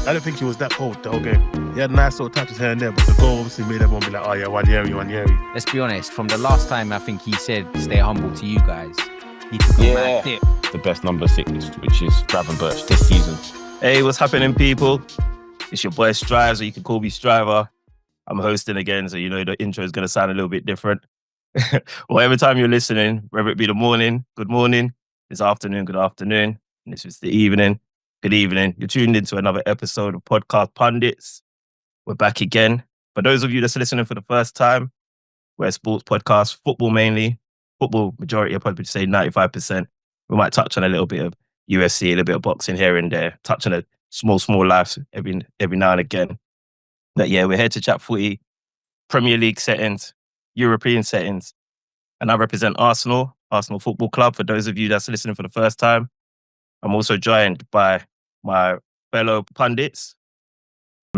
I don't think he was that cold the whole game. He had nice little touches here and there, but the goal obviously made everyone be like, oh yeah, Nwaneri. Let's be honest, from the last time I think he said, stay humble to you guys, he took a mad dip. The best number 6, which is Gravenberch this season. Hey, what's happening, people? It's your boy Strives, or you can call me Striver. I'm hosting again, so you know the intro is going to sound a little bit different. Whatever time you're listening, whether it be the morning, good morning, this afternoon, good afternoon, and this is the evening, good evening. You're tuned into another episode of Podcast Pundits. We're back again. For those of you that's listening for the first time, we're a sports podcast, football mainly. Football majority, I'd probably say 95%. We might touch on a little bit of UFC, a little bit of boxing here and there, touch on a small lives every now and again. But yeah, we're here to chat footy, Premier League settings, European settings, and I represent Arsenal Football Club. For those of you that's listening for the first time, I'm also joined by my fellow pundits.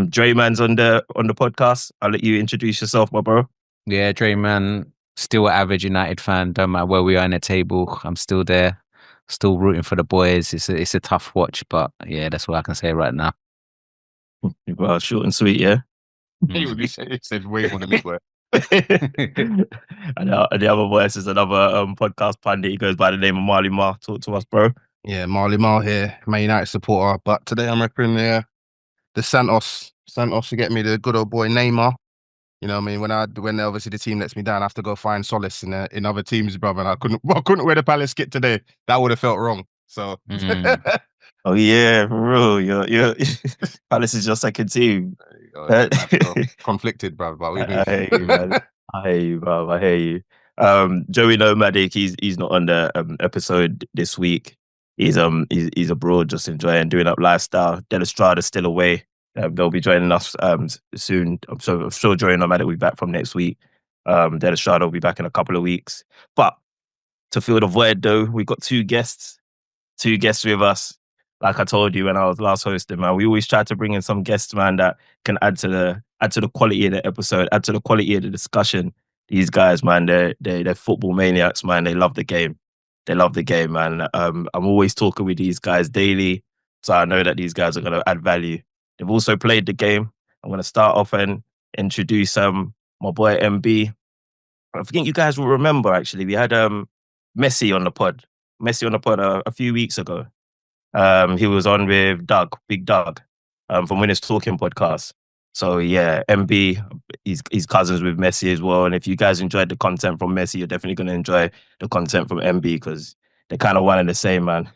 Dre Man's on the podcast. I'll let you introduce yourself, my bro. Yeah, Dre Man, still an average United fan. Don't matter where we are in the table, I'm still there, still rooting for the boys. It's a tough watch, but yeah, that's what I can say right now. Well, short and sweet, yeah. He said way more than me, boy. And the other voice is another podcast pundit. He goes by the name of Marley Ma. Talk to us, bro. Yeah, Marley Mar here, Man United supporter. But today I'm repping the Santos to get me the good old boy Neymar. You know what I mean? When obviously the team lets me down, I have to go find solace in other teams, brother. And I couldn't wear the Palace kit today. That would have felt wrong. So. Oh yeah, bro. Your Palace is your second team. Conflicted, bro. But I hear you, man. I hear you, bro. I hear you. Joey Nomadic, he's not on the episode this week. He's abroad, just enjoying doing up lifestyle. Del Estrada's still away. They'll be joining us soon. I'm sure Joey Nomadic will be back from next week. Del Estrada will be back in a couple of weeks. But to fill the void, though, we've got two guests with us. Like I told you when I was last hosting, man, we always try to bring in some guests, man, that can add to the quality of the episode, add to the quality of the discussion. These guys, man, they're football maniacs, man. They love the game. Man. I'm always talking with these guys daily, so I know that these guys are going to add value. They've also played the game. I'm going to start off and introduce my boy M.B. I think you guys will remember, actually, we had Messi on the pod a few weeks ago. He was on with Big Doug, from Winners Talking podcast. So yeah, MB, he's cousins with Messi as well. And if you guys enjoyed the content from Messi, you're definitely going to enjoy the content from MB because they're kind of one and the same, man.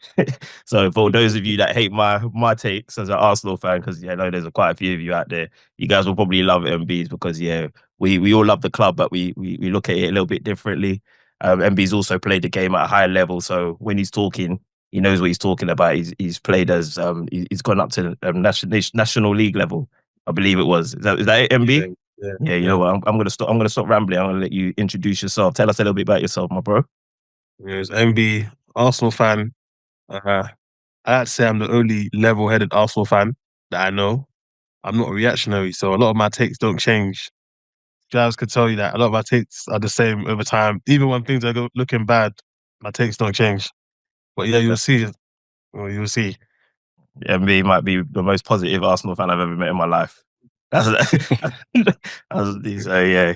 So for those of you that hate my takes as an Arsenal fan, because I know there's quite a few of you out there, you guys will probably love MB's because we all love the club, but we look at it a little bit differently. MB's also played the game at a high level, so when he's talking, he knows what he's talking about. He's played as he's gone up to national league level, I believe it was. Is that it, MB? Yeah. You know what? I'm gonna stop rambling. I'm gonna let you introduce yourself. Tell us a little bit about yourself, my bro. Yeah, it's MB, Arsenal fan. I'd say I'm the only level-headed Arsenal fan that I know. I'm not reactionary, so a lot of my takes don't change. Guys could tell you that a lot of my takes are the same over time. Even when things are looking bad, my takes don't change. But yeah, you'll see. You'll see. MB might be the most positive Arsenal fan I've ever met in my life. So yeah,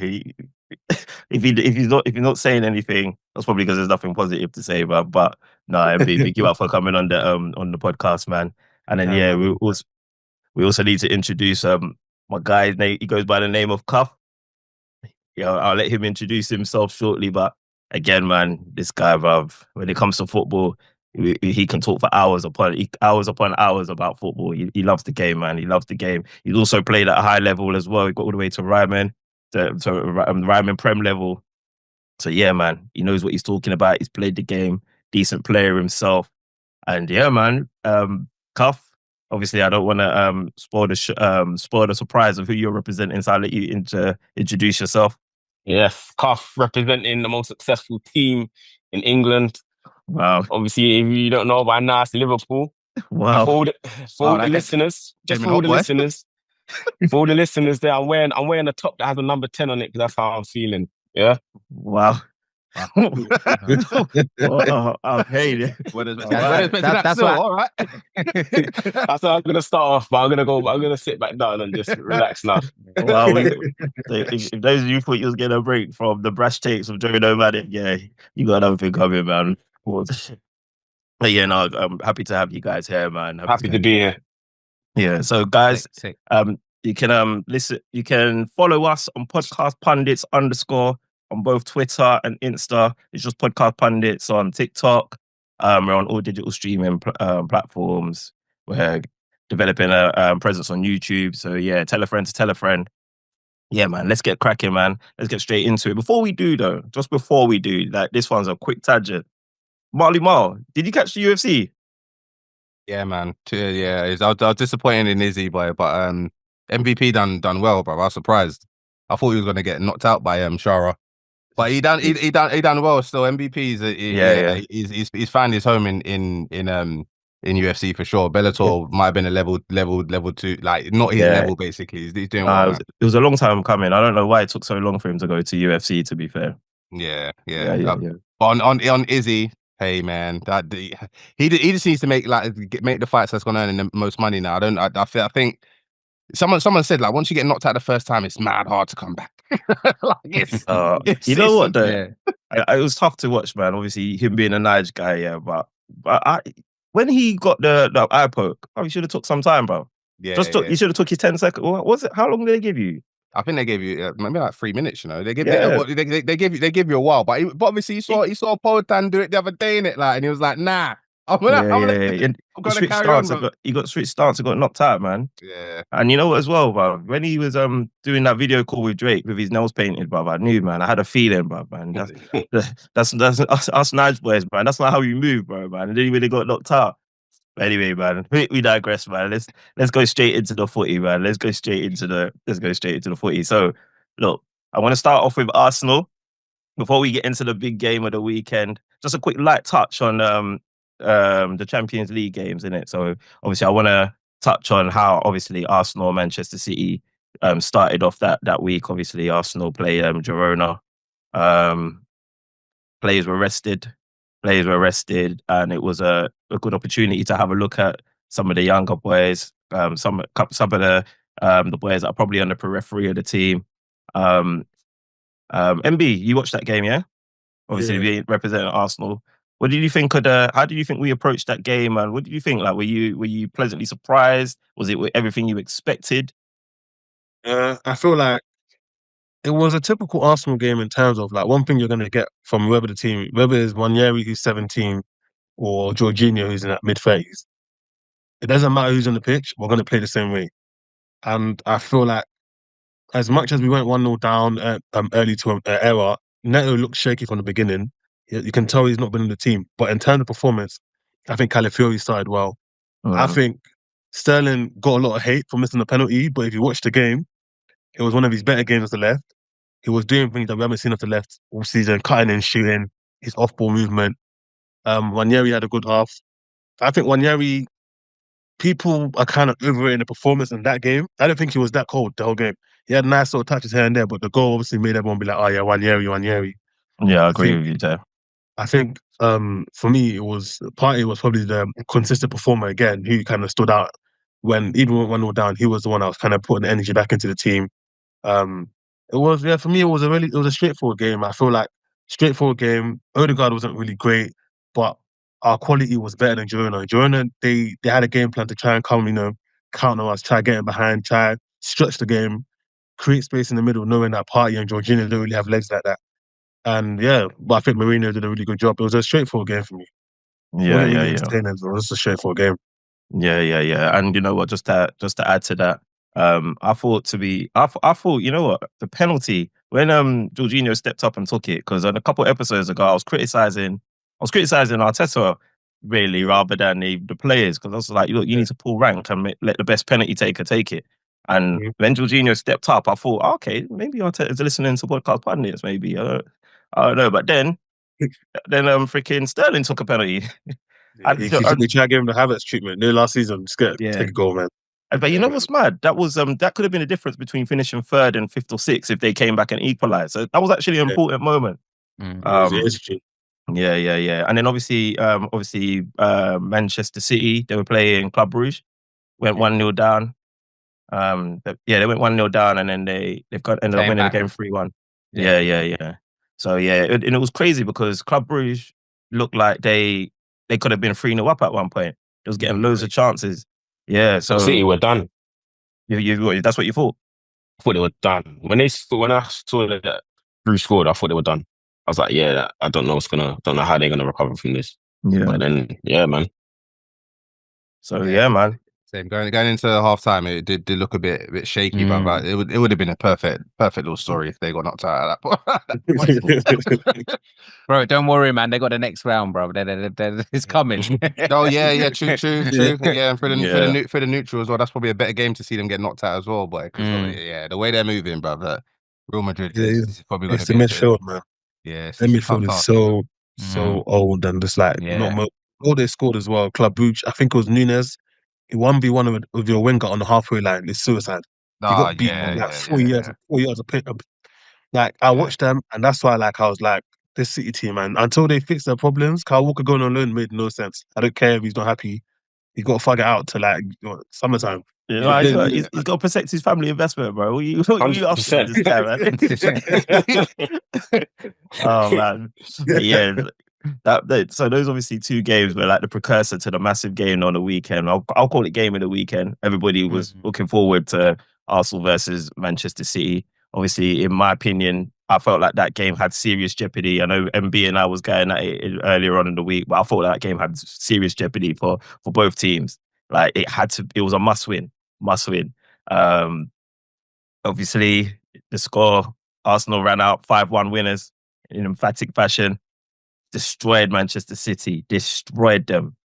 if he's not saying anything, that's probably because there's nothing positive to say. But no, MB, big you up for coming on the podcast, man. And then we also need to introduce my guy. He goes by the name of Cuff. I'll let him introduce himself shortly. But again, man, this guy, bruv, when it comes to football, he can talk for hours upon hours about football. He loves the game, man. He loves the game. He's also played at a high level as well. He got all the way to Ryman Prem level. So yeah, man, he knows what he's talking about. He's played the game, decent player himself. And yeah, man, Cuff. Obviously, I don't want to spoil the surprise of who you're representing. So I'll let you introduce yourself. Yes, Cuff representing the most successful team in England. Wow. Obviously, if you don't know by now, it's Liverpool. Wow. For all the listeners, there, I'm wearing a top that has a number 10 on it because that's how I'm feeling. Yeah. Wow. I hate it. That's why. All right. That's how I'm gonna start off, but I'm gonna sit back down and just relax now. Wow, if those of you thought you was getting a break from the brash takes of Dre Man, yeah, you got another thing coming, man. But yeah, no, I'm happy to have you guys here, man. Happy to be here. Yeah, so guys, Sick. you can listen. You can follow us on Podcast Pundits _ on both Twitter and Insta. It's just Podcast Pundits on TikTok. We're on all digital streaming platforms. We're developing a presence on YouTube. So yeah, tell a friend to tell a friend. Yeah, man, let's get cracking, man. Let's get straight into it. Before we do, like this one's a quick tangent. Marley Marl, did you catch the UFC? Yeah, man. Yeah, I was disappointed in Izzy, but MVP done well, bro. I was surprised. I thought he was gonna get knocked out by Shara, but he done well. Still, MVP is he's found his home in UFC for sure. Bellator might have been a level 2, like not his level basically. He's doing well. It was a long time coming. I don't know why it took so long for him to go to UFC. To be fair, yeah. But on Izzy. Hey man, he just needs to make the fights that's gonna earn him the most money now. I think someone said like once you get knocked out the first time, it's mad hard to come back. You know what? It was tough to watch, man. Obviously, him being a nice guy, yeah. But when he got the eye poke, he should have took some time, bro. You should have took his 10 seconds. What was it? How long did they give you? I think they gave you maybe like 3 minutes. You know, they give you a while, but obviously he saw Potan do it the other day in it, like, and he was like, "Nah, I'm gonna carry on." He got switched stance and got knocked out, man. Yeah, and you know what as well, bro? When he was doing that video call with Drake with his nails painted, bro, I knew, man. I had a feeling, bro, man. That's us Nige boys, man. That's not how we move, bro, man. And then he really got knocked out. Anyway, man, we digress, man. Let's go straight into the footy, man. Let's go straight into the footy. So, look, I want to start off with Arsenal before we get into the big game of the weekend. Just a quick light touch on the Champions League games, innit? So, obviously, I want to touch on how obviously Arsenal, Manchester City started off that week. Obviously, Arsenal play Girona. Players were rested, and it was a good opportunity to have a look at some of the younger boys, some of the boys that are probably on the periphery of the team. MB, you watched that game, yeah? Obviously, we representing Arsenal. What did you think how did you think we approached that game, and what did you think? Like, were you pleasantly surprised? Was it everything you expected? I feel like it was a typical Arsenal game in terms of like one thing you're going to get from whoever the team, whether it's Nwaneri who's 17 or Jorginho who's in that mid-30s. It doesn't matter who's on the pitch, we're going to play the same way. And I feel like as much as we went 1-0 down early to an error, Neto looked shaky from the beginning. You can tell he's not been in the team. But in terms of performance, I think Calafiori started well. I think Sterling got a lot of hate for missing the penalty, but if you watch the game, it was one of his better games off the left. He was doing things that we haven't seen off the left all season, cutting and shooting, his off-ball movement. Nwaneri had a good half. I think Nwaneri, people are kind of overrating the performance in that game. I don't think he was that cold the whole game. He had nice little touches here and there, but the goal obviously made everyone be like, "Oh yeah, Nwaneri." Yeah, I agree with you there. I think for me, Partey was probably the consistent performer again, who kind of stood out when even when 1-0 down, he was the one that was kind of putting the energy back into the team. For me, it was a straightforward game. I feel like straightforward game. Odegaard wasn't really great, but our quality was better than Girona. Girona, they had a game plan to try and counter us, try getting behind, try stretch the game, create space in the middle, knowing that Partey and Jorginho don't really have legs like that. And yeah, but I think Mourinho did a really good job. It was a straightforward game for me. Yeah. It was just a straightforward game. Yeah. And you know what? Just to add to that, I thought you know what, the penalty when Jorginho stepped up and took it, because on a couple episodes ago I was criticizing Arteta really rather than the players, because I was like, look, you need to pull rank and let the best penalty taker take it. And when Jorginho stepped up, I thought, okay, maybe Arteta's listening to Podcast Pundits, maybe. I don't know. But then freaking Sterling took a penalty. He tried to give him the Havertz treatment. Last season, just take a goal, man. But you know what's mad? That was that could have been a difference between finishing third and fifth or sixth if they came back and equalised. So that was actually an important moment. It's true. Yeah. And then obviously, Manchester City, they were playing Club Brugge, went 1-0 down. They went 1-0 down, and then ended up winning the game 3-1. Yeah. So and it was crazy because Club Brugge looked like they could have been 3-0 up at one point. They was getting loads of chances. Yeah, so City were done. That's what you thought? I thought they were done. When I saw that Bruce scored, I thought they were done. I was like, I don't know how they're gonna recover from this. Yeah. But then, man. So man. Same. Going into half time, it did look a bit shaky, but it would have been a perfect little story if they got knocked out at that point. Bro, don't worry, man. They got the next round, bro. It's coming. True. Yeah, and for the neutral as well, that's probably a better game to see them get knocked out as well, boy. Because the way they're moving, bro, that Real Madrid is probably going to be the midfield, man. Yeah, the midfield is so old and just like not all they scored as well. Club Brugge, I think it was Nunes. You 1v1 with your winger on the halfway line. It's suicide. You got beaten 4 years. 4 years of pick. Like I watched them, and that's why I was like, this City team, man. Until they fix their problems, Kyle Walker going on loan made no sense. I don't care if he's not happy. He's got to figure it out to summertime. He's got to protect his family investment, bro. What you upset this guy, man? Oh man, yeah. So those obviously 2 games were like the precursor to the massive game on the weekend. I'll call it game of the weekend. Everybody was looking forward to Arsenal versus Manchester City. Obviously, in my opinion, I felt like that game had serious jeopardy. I know MB and I was going at it earlier on in the week, but I thought that game had serious jeopardy for both teams. Like it was a must win. Obviously, the score, Arsenal ran out 5-1 winners in emphatic fashion. Destroyed Manchester City, destroyed them.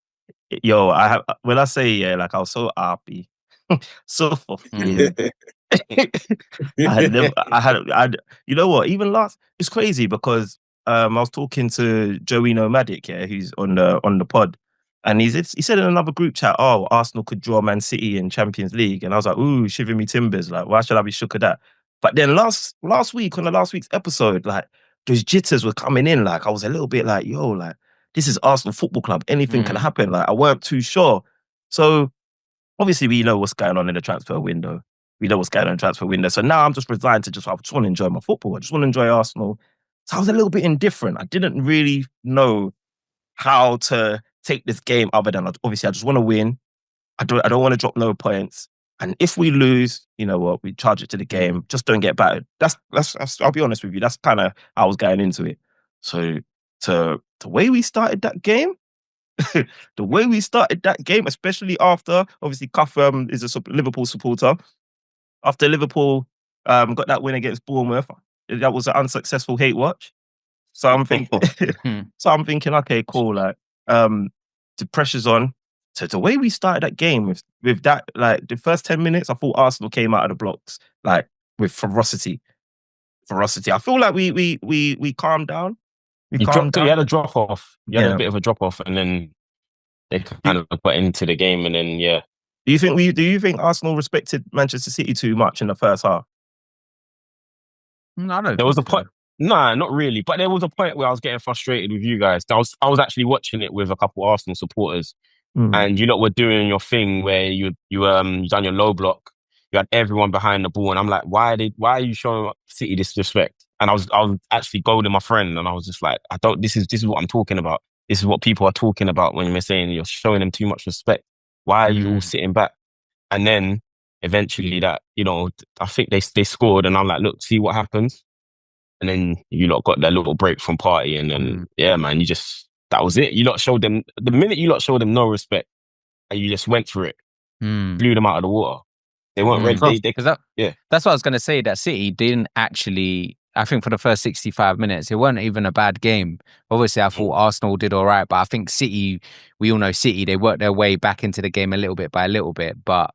Yo, when I say I was so happy, so fulfilled. You know what? Even it's crazy because I was talking to Joey Nomadic, who's on the pod, and he said in another group chat, "Oh, Arsenal could draw Man City in Champions League," and I was like, "Ooh, shiver me timbers! Like, why should I be shook at that?" But then last week on the last week's episode, like those jitters were coming in. Like I was a little bit like, "Yo, like this is Arsenal Football Club. Anything can happen." Like I weren't too sure. So obviously we know what's going on in the transfer window. So now I'm just resigned to I just want to enjoy my football. I just want to enjoy Arsenal. So I was a little bit indifferent. I didn't really know how to take this game other than obviously I just want to win. I don't want to drop no points. And if we lose, you know what, we charge it to the game. Just don't get battered. That's I'll be honest with you. That's kind of how I was going into it. So the way we started that game, especially after obviously Cuff is a Liverpool supporter. After Liverpool got that win against Bournemouth, that was an unsuccessful hate watch. So I'm thinking, okay, cool. Like, the pressure's on. So the way we started that game with that, like the first 10 minutes, I thought Arsenal came out of the blocks like with ferocity. I feel like we calmed down. You had a drop off. You had a bit of a drop off, and then they kind of got into the game, and then Do you think Arsenal respected Manchester City too much in the first half? No, I don't. There was a point. Nah, not really. But there was a point where I was getting frustrated with you guys. I was actually watching it with a couple of Arsenal supporters, and you lot were doing your thing where you done your low block. You had everyone behind the ball, and I'm like, why are you showing City disrespect? And I was actually goading my friend, and I was just like, this is what I'm talking about. This is what people are talking about when you're saying you're showing them too much respect. Why are you all sitting back? And then eventually that, I think they scored, and I'm like, look, see what happens. And then you lot got that little break from party, and then man, that was it. You lot showed them the minute you lot showed them no respect, and you just went for it, blew them out of the water. They weren't ready. That's what I was going to say. That City didn't actually. I think for the first 65 minutes, it wasn't even a bad game. Obviously, I thought Arsenal did all right, but I think City, we all know City, they worked their way back into the game a little bit by a little bit. But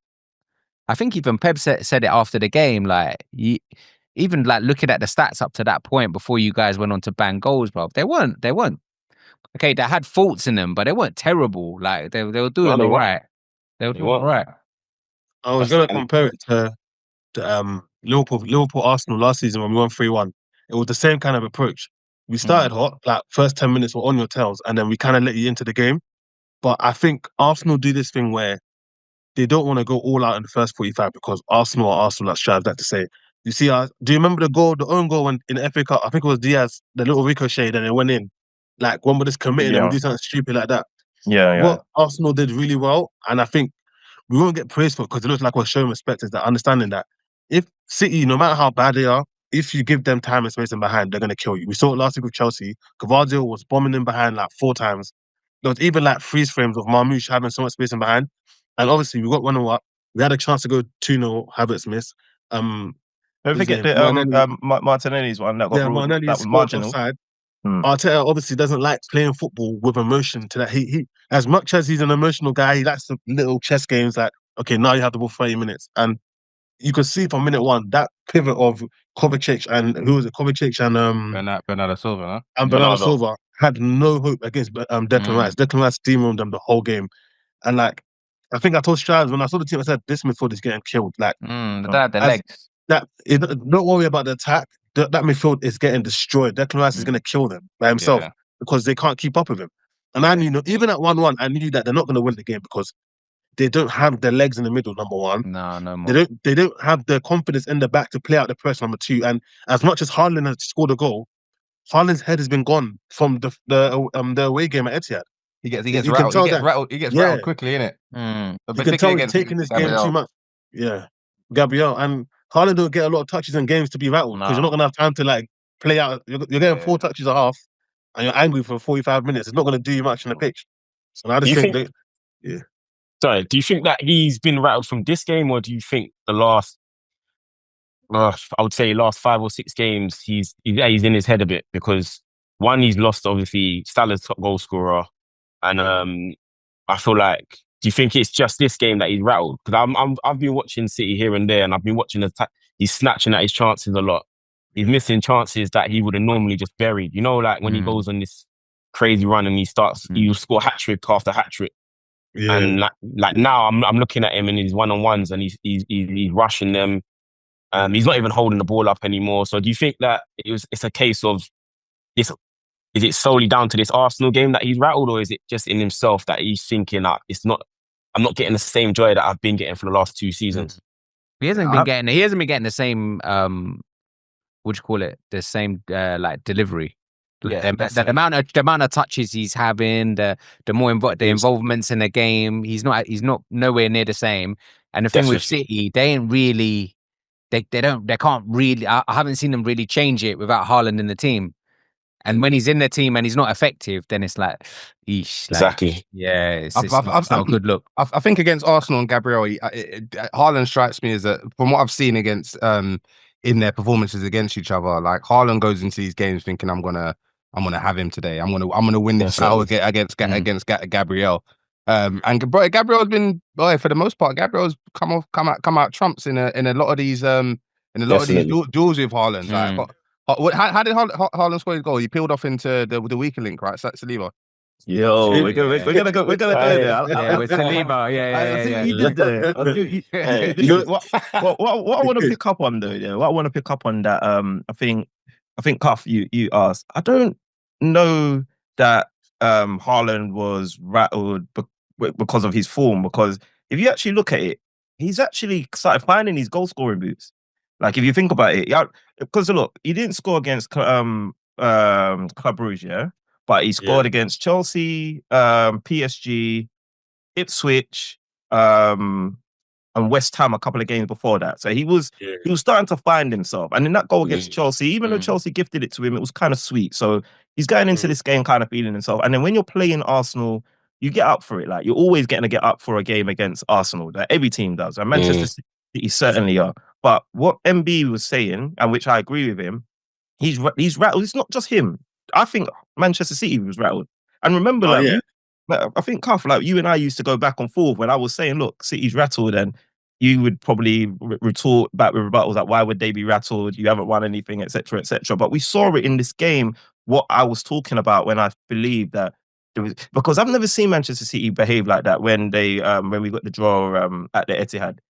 I think even Pep said it after the game, like, even like looking at the stats up to that point before you guys went on to bang goals, bro, they weren't. Okay, they had faults in them, but they weren't terrible. Like, they were doing all right. They were doing all right. I was going to compare it to Liverpool Arsenal last season when we won 3-1. It was the same kind of approach. We started hot, like first 10 minutes were on your tails, and then we kind of let you into the game. But I think Arsenal do this thing where they don't want to go all out in the first 45 because Arsenal are Arsenal, that strives that to say. You see, do you remember the own goal in the FA Cup? I think it was Diaz, the little ricochet, and it went in. Like, when we're just committing and we do something stupid like that. Yeah. What Arsenal did really well, and I think we won't get praised for it because it looks like we're showing respect, is that understanding that if City, no matter how bad they are, if you give them time and space in behind, they're going to kill you. We saw it last week with Chelsea. Gavardio was bombing in behind like 4 times. There was even like freeze frames of Marmoush having so much space in behind. And obviously, we got 1-0 up. We had a chance to go 2-0, Havertz miss. Don't forget the Martinelli's one that got ruled, that was marginal. Offside. Arteta obviously doesn't like playing football with emotion. To that, he as much as he's an emotional guy, he likes the little chess games. Like, okay, now you have the ball 30 minutes, and you could see from minute 1 that pivot of Kovacic and who was it? Kovacic and Bernardo Silva, huh? And Bernardo Silva had no hope against Declan Rice. Declan Rice steamrolled them the whole game, and like I think I told Strides when I saw the team, I said this midfield is getting killed. Like the legs. Don't worry about the attack. That midfield is getting destroyed. Declan Rice is going to kill them by himself because they can't keep up with him. And I knew, even at 1-1, I knew that they're not going to win the game because they don't have the legs in the middle, number one. No more. They don't have the confidence in the back to play out the press, number 2. And as much as Haaland has scored a goal, Haaland's head has been gone from the away game at Etihad. He gets rattled. He gets rattled quickly, innit? You can tell he's taking this game too much. Yeah, Gabriel and Haaland don't get a lot of touches in games to be rattled because you're not gonna have time to like play out. You're getting 4 touches a half, and you're angry for 45 minutes. It's not gonna do you much on the pitch. And I just think Sorry, do you think that he's been rattled from this game, or do you think the last, I would say last 5 or 6 games, he's in his head a bit? Because one, he's lost obviously Salah's top goal scorer, and I feel like, do you think it's just this game that he's rattled? Because I've been watching City here and there, and I've been watching he's snatching at his chances a lot. He's missing chances that he would have normally just buried. You know, like when he goes on this crazy run and he'll score hat-trick after hat-trick. Yeah. And like now, I'm looking at him in his one-on-ones, and he's rushing them. He's not even holding the ball up anymore. So do you think that it's a case of this? Is it solely down to this Arsenal game that he's rattled, or is it just in himself that he's thinking that I'm not getting the same joy that I've been getting for the last 2 seasons? He hasn't been getting the same what do you call it? The same like delivery. Yeah, the amount of touches he's having, the involvements in the game, he's not nowhere near the same. And the thing with City, they ain't really, they can't really. I haven't seen them really change it without Haaland in the team. And when he's in the team and he's not effective, then it's like, eesh. Exactly. Yeah, it's not a good look. I think against Arsenal and Gabriel, Haaland strikes me as from what I've seen against in their performances against each other. Like Haaland goes into these games thinking, I'm gonna have him today. I'm gonna win this battle against Gabriel. And Gabriel's been for the most part. Gabriel's come out trumps in a lot of these duels with Haaland. Like, how did Haaland score his goal? He peeled off into the weaker link, right? Saliba. Yo, we're gonna go there. With Saliba, I you did there. What I want to pick up on though, what I want to pick up on that, I think Cuff, you asked. I don't know that Haaland was rattled because of his form. Because if you actually look at it, he's actually started finding his goal scoring boots. Like if you think about it, because look, he didn't score against Club Brugge, but he scored against Chelsea, PSG, Ipswich, and West Ham a couple of games before that. So he was starting to find himself. And in that goal against Chelsea, even though Chelsea gifted it to him, it was kind of sweet. So he's going into this game kind of feeling himself. And then when you're playing Arsenal, you get up for it. Like you're always getting to get up for a game against Arsenal. That every team does. And Manchester City certainly are. But what MB was saying, and which I agree with him, he's rattled. It's not just him. I think Manchester City was rattled. And remember, I think, Cuff, like you and I used to go back and forth when I was saying, look, City's rattled, and you would probably retort back with rebuttals like, why would they be rattled? You haven't won anything, etc., etc. But we saw it in this game, what I was talking about when I believe that there was, because I've never seen Manchester City behave like that when they when we got the draw at the Etihad.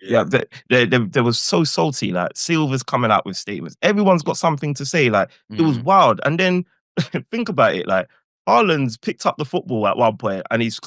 Yeah, they was so salty. Like Silva's coming out with statements. Everyone's got something to say. Like it was wild. And then think about it. Like Haaland's picked up the football at one point, and he's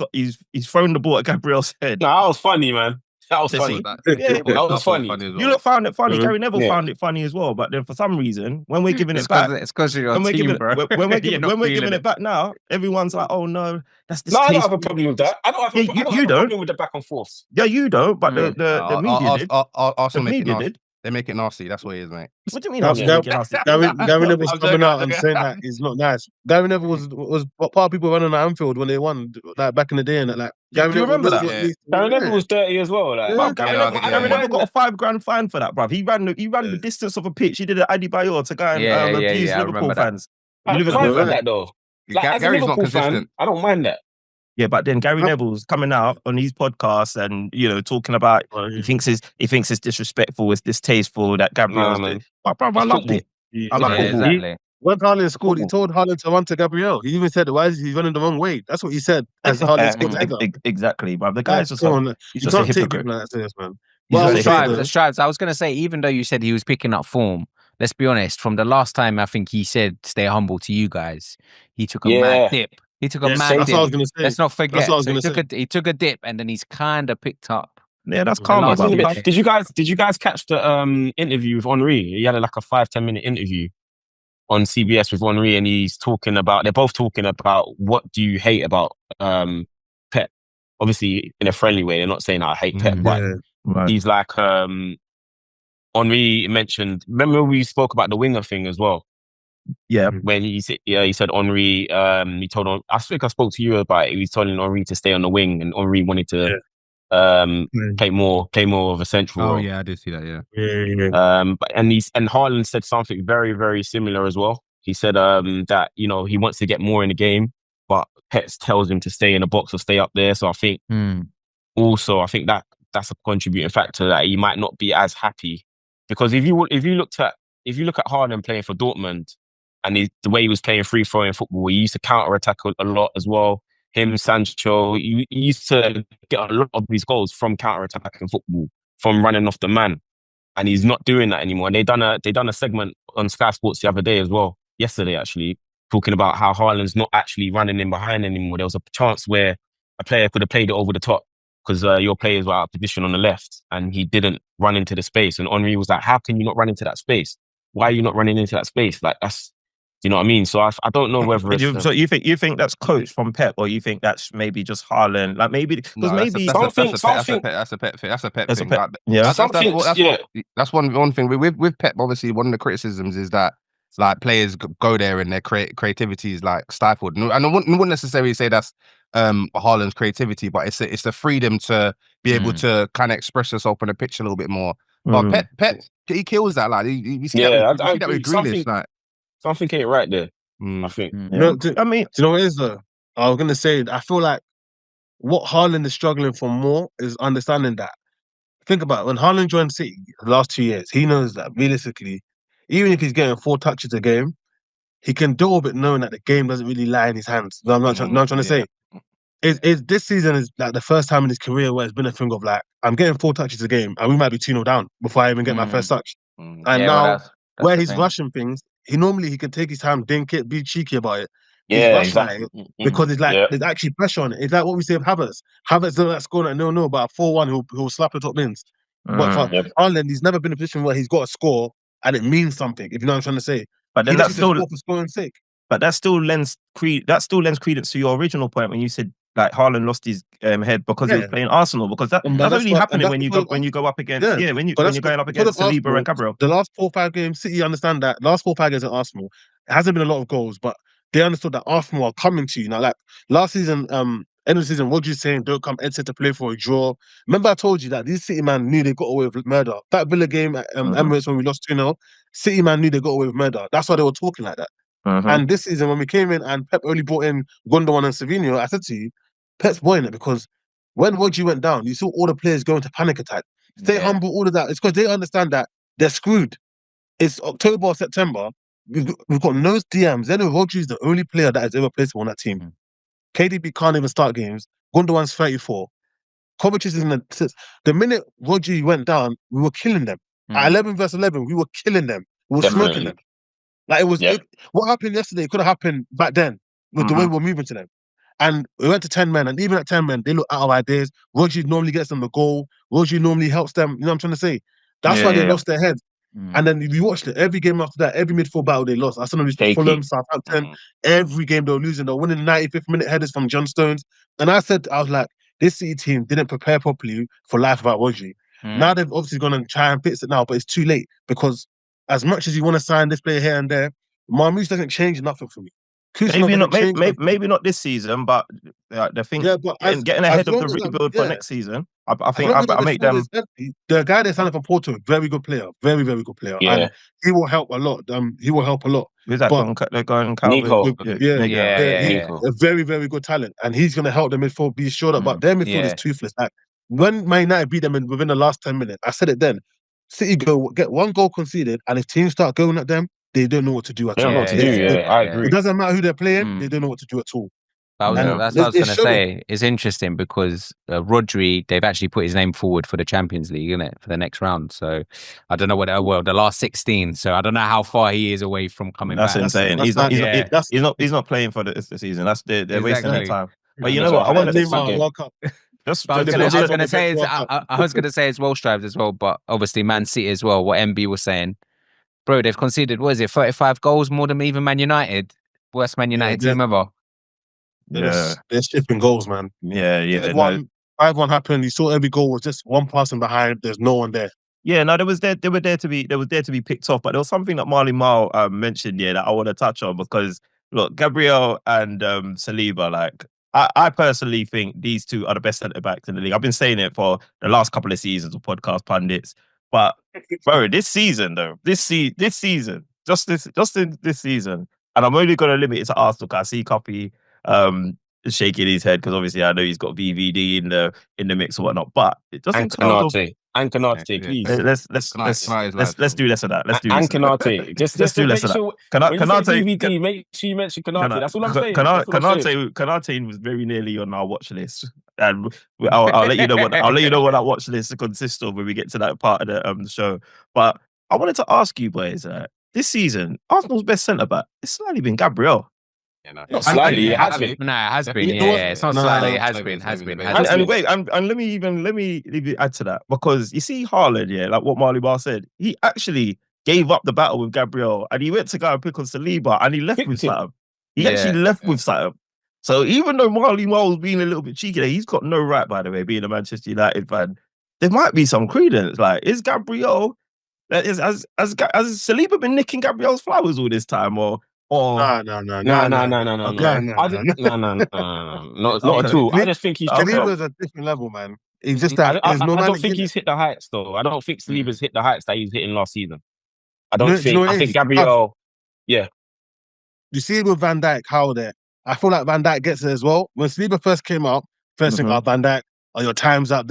thrown the ball at Gabriel's head. No, that was funny, man. That was funny. Yeah, that was funny. You lot found it funny. Gary Neville found it funny as well. But then for some reason, when we're giving it back, it's because you're your team, bro. When we're giving it back now, everyone's like, "Oh no, that's this." No, I don't have a problem with that. I don't have a problem with the back and forth. Yeah, you don't. But the media did. Arsenal make it nasty. They make it nasty. That's what it is, mate. What do you mean? Gary Neville's coming out and saying that it's not nice. Gary Neville was part of people running at Anfield when they won, like back in the day, and like Gary Neville remember that? Gary Neville was dirty as well. Like, Gary Neville got a $5,000 fine for that, bruv. He ran the distance of a pitch. He did an Adebayor to go and abuse Liverpool fans. I don't mind that though. Like, Gary's not consistent. I don't mind that. Yeah, but then Gary Neville's coming out on his podcast and talking about he thinks it's disrespectful, it's distasteful that Gabriel's doing. But bro, I loved it. I love it. Exactly. When Haaland scored, he told Haaland to run to Gabriel. He even said, "Why is he running the wrong way?" That's what he said as Haaland scored. Exactly, but the guy's just he's just a hypocrite. Like this, man. The Strives. I was gonna say, even though you said he was picking up form, let's be honest. From the last time, I think he said, "Stay humble" to you guys. He took a mad dip. He took a mad dip. Let's not forget. He took a dip, and then he's kind of picked up. Yeah, that's calm. Did you guys catch the interview with Henry? He had like a 5-10 minute interview on CBS with Henry, and they're both talking about what do you hate about Pep. Obviously, in a friendly way, they're not saying I hate Pep, but he's like Henry mentioned. Remember we spoke about the winger thing as well. Yeah, when he said Henry. He told I think I spoke to you about it. He was telling Henry to stay on the wing, and Henry wanted to play more of a central role. Oh yeah, I did see that. Yeah. And Haaland said something very, very similar as well. He said that he wants to get more in the game, but Pep tells him to stay in the box or stay up there. So I think also that that's a contributing factor that he might not be as happy, because if you look at Haaland playing for Dortmund and the way he was playing free flowing football, he used to counter attack a lot as well. Him, Sancho, he used to get a lot of these goals from counter attacking football, from running off the man, and he's not doing that anymore. And they done a segment on Sky Sports the other day as well, yesterday actually, talking about how Haaland's not actually running in behind anymore. There was a chance where a player could have played it over the top because your players were out of position on the left, and he didn't run into the space. And Henry was like, "How can you not run into that space? Why are you not running into that space?" Like that's. You know what I mean? So I don't know whether it's... So you think that's coached from Pep, or you think that's maybe just Haaland? Like maybe because that's a Pep thing. That's one thing with Pep. Obviously, one of the criticisms is that like players go there and their creativity is like stifled. And I wouldn't necessarily say that's Haaland's creativity, but it's the freedom to be able to kind of express yourself on the pitch a little bit more. But Pep, he kills that. Like you see that with Grealish, like. Something ain't right there. I think. Do you know what it is though? I was gonna say, I feel like what Haaland is struggling for more is understanding that. Think about it, when Haaland joined City the last 2 years, he knows that realistically, even if he's getting 4 touches a game, he can do with it knowing that the game doesn't really lie in his hands. I'm not trying to say. This season is like the first time in his career where it's been a thing of like, I'm getting 4 touches a game and we might be 2-0 down before I even get my first touch. And now, where he's rushing things, he can take his time, dink it, be cheeky about it. Exactly. Because it's like there's actually pressure on it. It's like what we say of Havertz. Havertz doesn't like scoring at 0-0, but at 4-1 he'll slap the top bins. But for Haaland, he's never been in a position where he's got to score and it means something, if you know what I'm trying to say. But then that's still for scoring's sake. But that still lends credence to your original point when you said like Haaland lost his head because he was playing Arsenal, because that's only happening when you go up against when you're going up against Saliba and Gabriel. The last 4-5 games, City understand that last 4-5 games at Arsenal, it hasn't been a lot of goals, but they understood that Arsenal are coming to you now. Like last season, end of the season, what you saying? Don't come Ed to play for a draw. Remember, I told you that these City man knew they got away with murder. That Villa game at Emirates when we lost 2-0, City man knew they got away with murder. That's why they were talking like that. And this season, when we came in and Pep only brought in Gundogan and Savinho, I said to you, Pep's boying it because when Rodri went down, you saw all the players going to panic attack. Stay humble, all of that. It's because they understand that they're screwed. It's October or September. We've got no DMs. Then Rodri's the only player that is irreplaceable on that team. KDB can't even start games. Gundogan's 34. Kovacic is in the minute Rodri went down, we were killing them. At 11 versus 11, we were killing them. We were smoking them. Like it was. What happened yesterday could have happened back then with the way we were moving to them. And we went to 10 men, and even at 10 men, they look out of ideas. Rodri normally gets them the goal. Rodri normally helps them. You know what I'm trying to say? That's why they lost their heads. And then you watched it. Every game after that, every midfield battle they lost. Arsenal lose to Fulham, Southampton. Every game they were losing. They were winning 95th minute headers from John Stones. And I was like, this City team didn't prepare properly for life without Rodri. Now they've obviously gone and try and fix it now, but it's too late because as much as you want to sign this player here and there, Marmoush doesn't change nothing for me. Maybe not this season, but the thing getting ahead of the rebuild for next season. I think I make them. The guy they signed from Porto, very good player, very very good player, and he will help a lot. He will help a lot. Who's that? They're going Nico. Nico. A very very good talent, and he's going to help the midfield be shored up. But their midfield is toothless. Like when Man United beat them within the last 10 minutes, I said it then. City get one goal conceded, and if teams start going at them, they don't know what to do at all. I agree. It doesn't matter who they're playing; they don't know what to do at all. That's what I was going to say. It's interesting because Rodri, they've actually put his name forward for the Champions League, isn't it, for the next round? So I don't know the last 16. So I don't know how far he is away from coming back. That's insane. He's not playing for the season. They're wasting their time. But you know what? I want to name my World Cup. I was going to say it's well strived as well, but obviously Man City as well. What MB was saying, bro, they've conceded 35 goals more than even Man United. Worst Man United team ever. They're shipping goals, man. 5-1 happened. You saw every goal was just one person behind. There's no one there. Yeah, no, they was there to be picked off. But there was something that Marley Mal mentioned that I want to touch on because look, Gabriel and Saliba, like I personally think these two are the best centre backs in the league. I've been saying it for the last couple of seasons of Podcast Pundits, but bro, this season, and I'm only going to limit it to Arsenal. Cause I see Kobbie shaking his head because obviously I know he's got VVD in the mix or whatnot. But it doesn't Kanate, please. Let's do less of that. Let's do Kanate. Let's do less of that. Kanate, make sure you mention Kanate. That's all I'm saying. Kanate was very nearly on our watch list, and I'll let you know what our watch list consists of when we get to that part of the show. But I wanted to ask you boys, this season, Arsenal's best centre back, it's slightly been Gabriel. Not slightly, it has been. No, it has been. It's not slightly. It has been. And let me add to that because you see Haaland, like what Marley Bar said, he actually gave up the battle with Gabriel and he went to go and pick on Saliba and he left with something. He actually left with something. So even though Marley Bar was being a little bit cheeky, he's got no right, by the way, being a Manchester United fan. There might be some credence. Like, is Gabriel? Has Saliba been nicking Gabriel's flowers all this time, or? No. Not at all. I just think he's Saliba's a different level, man. He's just I don't think he's hit the heights though. I don't think Saliba's hit the heights that he's hitting last season. I think Gabriel. Yeah. You see it with Van Dijk, how there. I feel like Van Dijk gets it as well. When Saliba first came up, thing, Van Dijk, your time's up.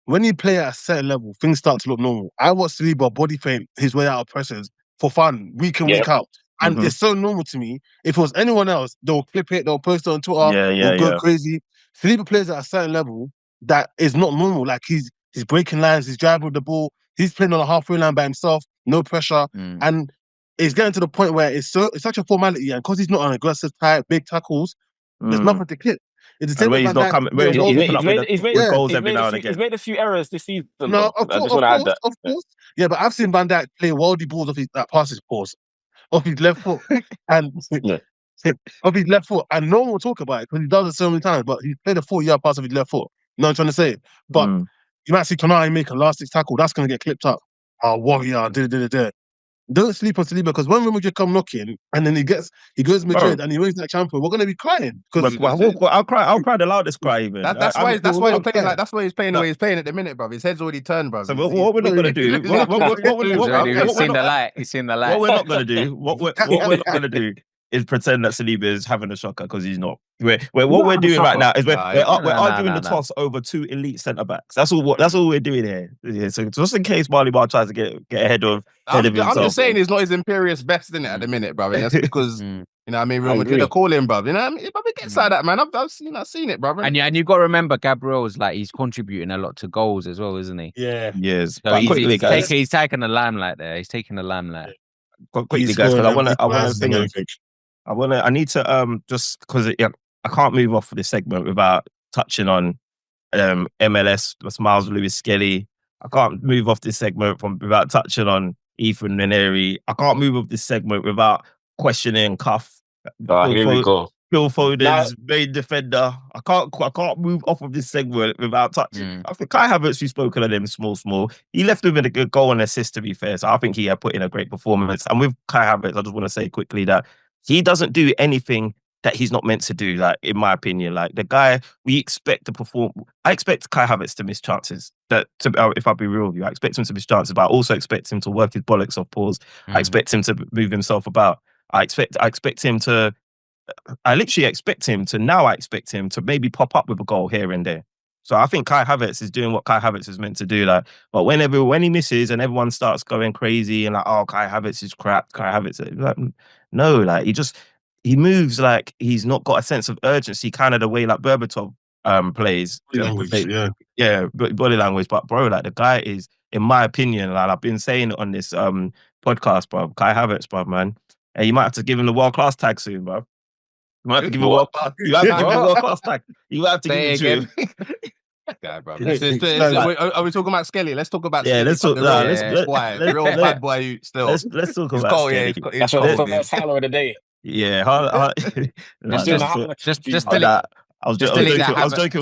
When you play at a certain level, things start to look normal. I watch Saliba body paint his way out of pressures for fun, week in, week out. And it's so normal to me. If it was anyone else, they'll clip it, they'll post it on Twitter, they'll go crazy. Saliba plays at a certain level that is not normal. Like he's breaking lines, he's driving with the ball, he's playing on a halfway line by himself, no pressure. And it's getting to the point where it's such a formality, and because he's not an aggressive type, big tackles, there's nothing to clip. It's the same way he's not coming. He's made a few errors this season. No, of course. Yeah, but I've seen Van Dijk play worldy balls off his passes pause. Off his left foot and no one will talk about it because he does it so many times. But he played a 40-yard pass off his left foot. You know what I'm trying to say? But you might see Konate make a last 6 tackle. That's going to get clipped up. Warrior, Don't sleep on Saliba because when Real come knocking and then he goes to Madrid and he wins that champion, we're going to be crying. I'll cry the loudest cry even. That's why he's playing like that's why he's playing the way he's playing at the minute, bro. His head's already turned, bro. So what we're not going to do? He's seen the light. He's seen the light. What we're not going to do? What we're not going to do is pretend that Saliba is having a shocker because he's not. What we're doing right now is we're arguing the toss over 2 elite centre backs. That's all we're doing here. Yeah, so just in case Marley Bar tries to get ahead of himself. I'm just saying he's not his imperious best in it at the minute, bro. That's because You know what I mean? I Real Madrid agree. are calling, bruv. You know what I mean? But it gets like that, man. I've seen it, bruv. And you've got to remember, Gabriel's like he's contributing a lot to goals as well, isn't he? Yeah. Yes, So but quickly, guys. he's taking the limelight there. He's taking the limelight. Quickly, He's guys, because scoring I want to equalizers and everything. I need to just because I can't move off of this segment without touching on MLS. That's Myles Lewis-Skelly. I can't move off this segment without touching on Nwaneri. I can't move off this segment without questioning Cuff. Here we go. Phil Foden's main defender. I can't move off of this segment without touching. I think Kai Havertz, we've spoken of him small. He left with a good goal and assist, to be fair. So I think he had put in a great performance. And with Kai Havertz, I just want to say quickly that he doesn't do anything that he's not meant to do, like, in my opinion. Like, the guy we expect to perform. I expect Kai Havertz to miss chances. If I'll be real with you, I expect him to miss chances, but I also expect him to work his bollocks off pause. I expect him to move himself about. I expect him to maybe pop up with a goal here and there. So I think Kai Havertz is doing what Kai Havertz is meant to do. Like, but when he misses and everyone starts going crazy and like, oh, Kai Havertz is crap. Kai Havertz, like, no, like he moves like he's not got a sense of urgency, kind of the way like Berbatov plays. Body language. But bro, like the guy is, in my opinion, like I've been saying it on this podcast, bro. Kai Havertz, bro, man. And you might have to give him the world class tag soon, bro. You might have to give him a world class. You have to give him a world class tag. You might have to give it to him. Yeah, bro. Are we talking about Skelly? Let's talk about Skelly. Let's talk. Real bad boy. Still, let's talk about Skelly. That's the first Haaland of the day. Yeah, just delete. I was joking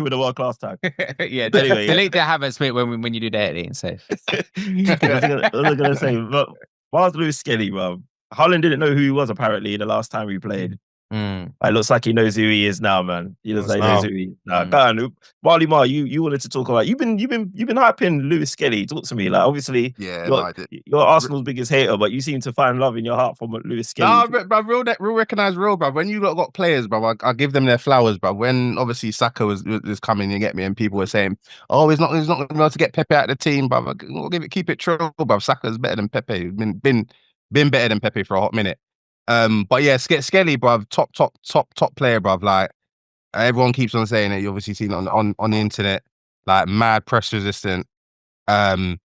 with the world class tag. Yeah, anyway, delete the Havertz bit when you do the editing. So I was gonna say, but Myles Lewis-Skelly, bro. Haaland didn't know who he was apparently the last time we played. It looks like he knows who he is now, man. He looks like he knows who he is now. Go on, Marley Mar, you wanted to talk about. You've been hyping Lewis-Skelly. Talk to me, like obviously, you're Arsenal's biggest hater, but you seem to find love in your heart from Lewis-Skelly. No, bro, real recognize real, bro. When you got players, bro, I give them their flowers, bro. When obviously Saka was coming, you get me, and people were saying, "Oh, he's not going to be able to get Pepe out of the team, bro." Keep it true, bro. Saka's better than Pepe. Been better than Pepe for a hot minute. But yeah, Skelly, bruv, top player, bruv. Like everyone keeps on saying it. You obviously seen it on the internet. Like mad press resistant.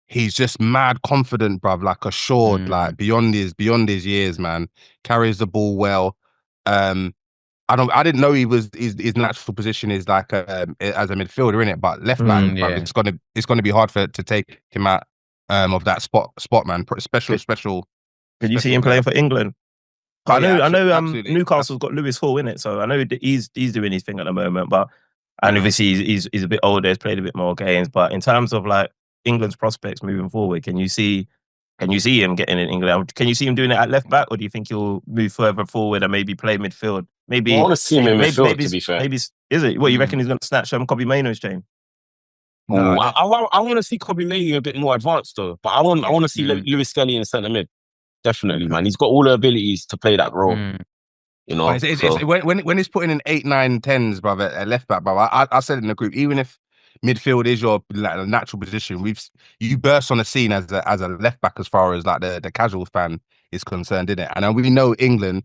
He's just mad confident, bruv. Like assured, like beyond his years, man. Carries the ball well. I didn't know his natural position is like as a midfielder, innit? But left back, bruv, it's gonna be hard to take him out of that spot, man. Special. Did you see him playing for England? I know. Absolutely. Newcastle's got Lewis Hall in it, so I know he's doing his thing at the moment. But and obviously he's a bit older, he's played a bit more games. But in terms of like England's prospects moving forward, can you see him getting in England? Can you see him doing it at left back, or do you think he'll move further forward and maybe play midfield? Maybe I want to see him in midfield. To be fair, maybe is it? What you reckon he's going to snatch Kobbie Mainoo's chain? No, I want to see Kobbie Mainoo a bit more advanced though. But I want to see Lewis-Skelly in centre mid. Definitely, man. He's got all the abilities to play that role. You know, when he's putting in 8, 9, 10s, brother, at left back, brother. I said in the group, even if midfield is your like natural position, you burst on the scene as a left back as far as like the casual fan is concerned, isn't it? And we know England,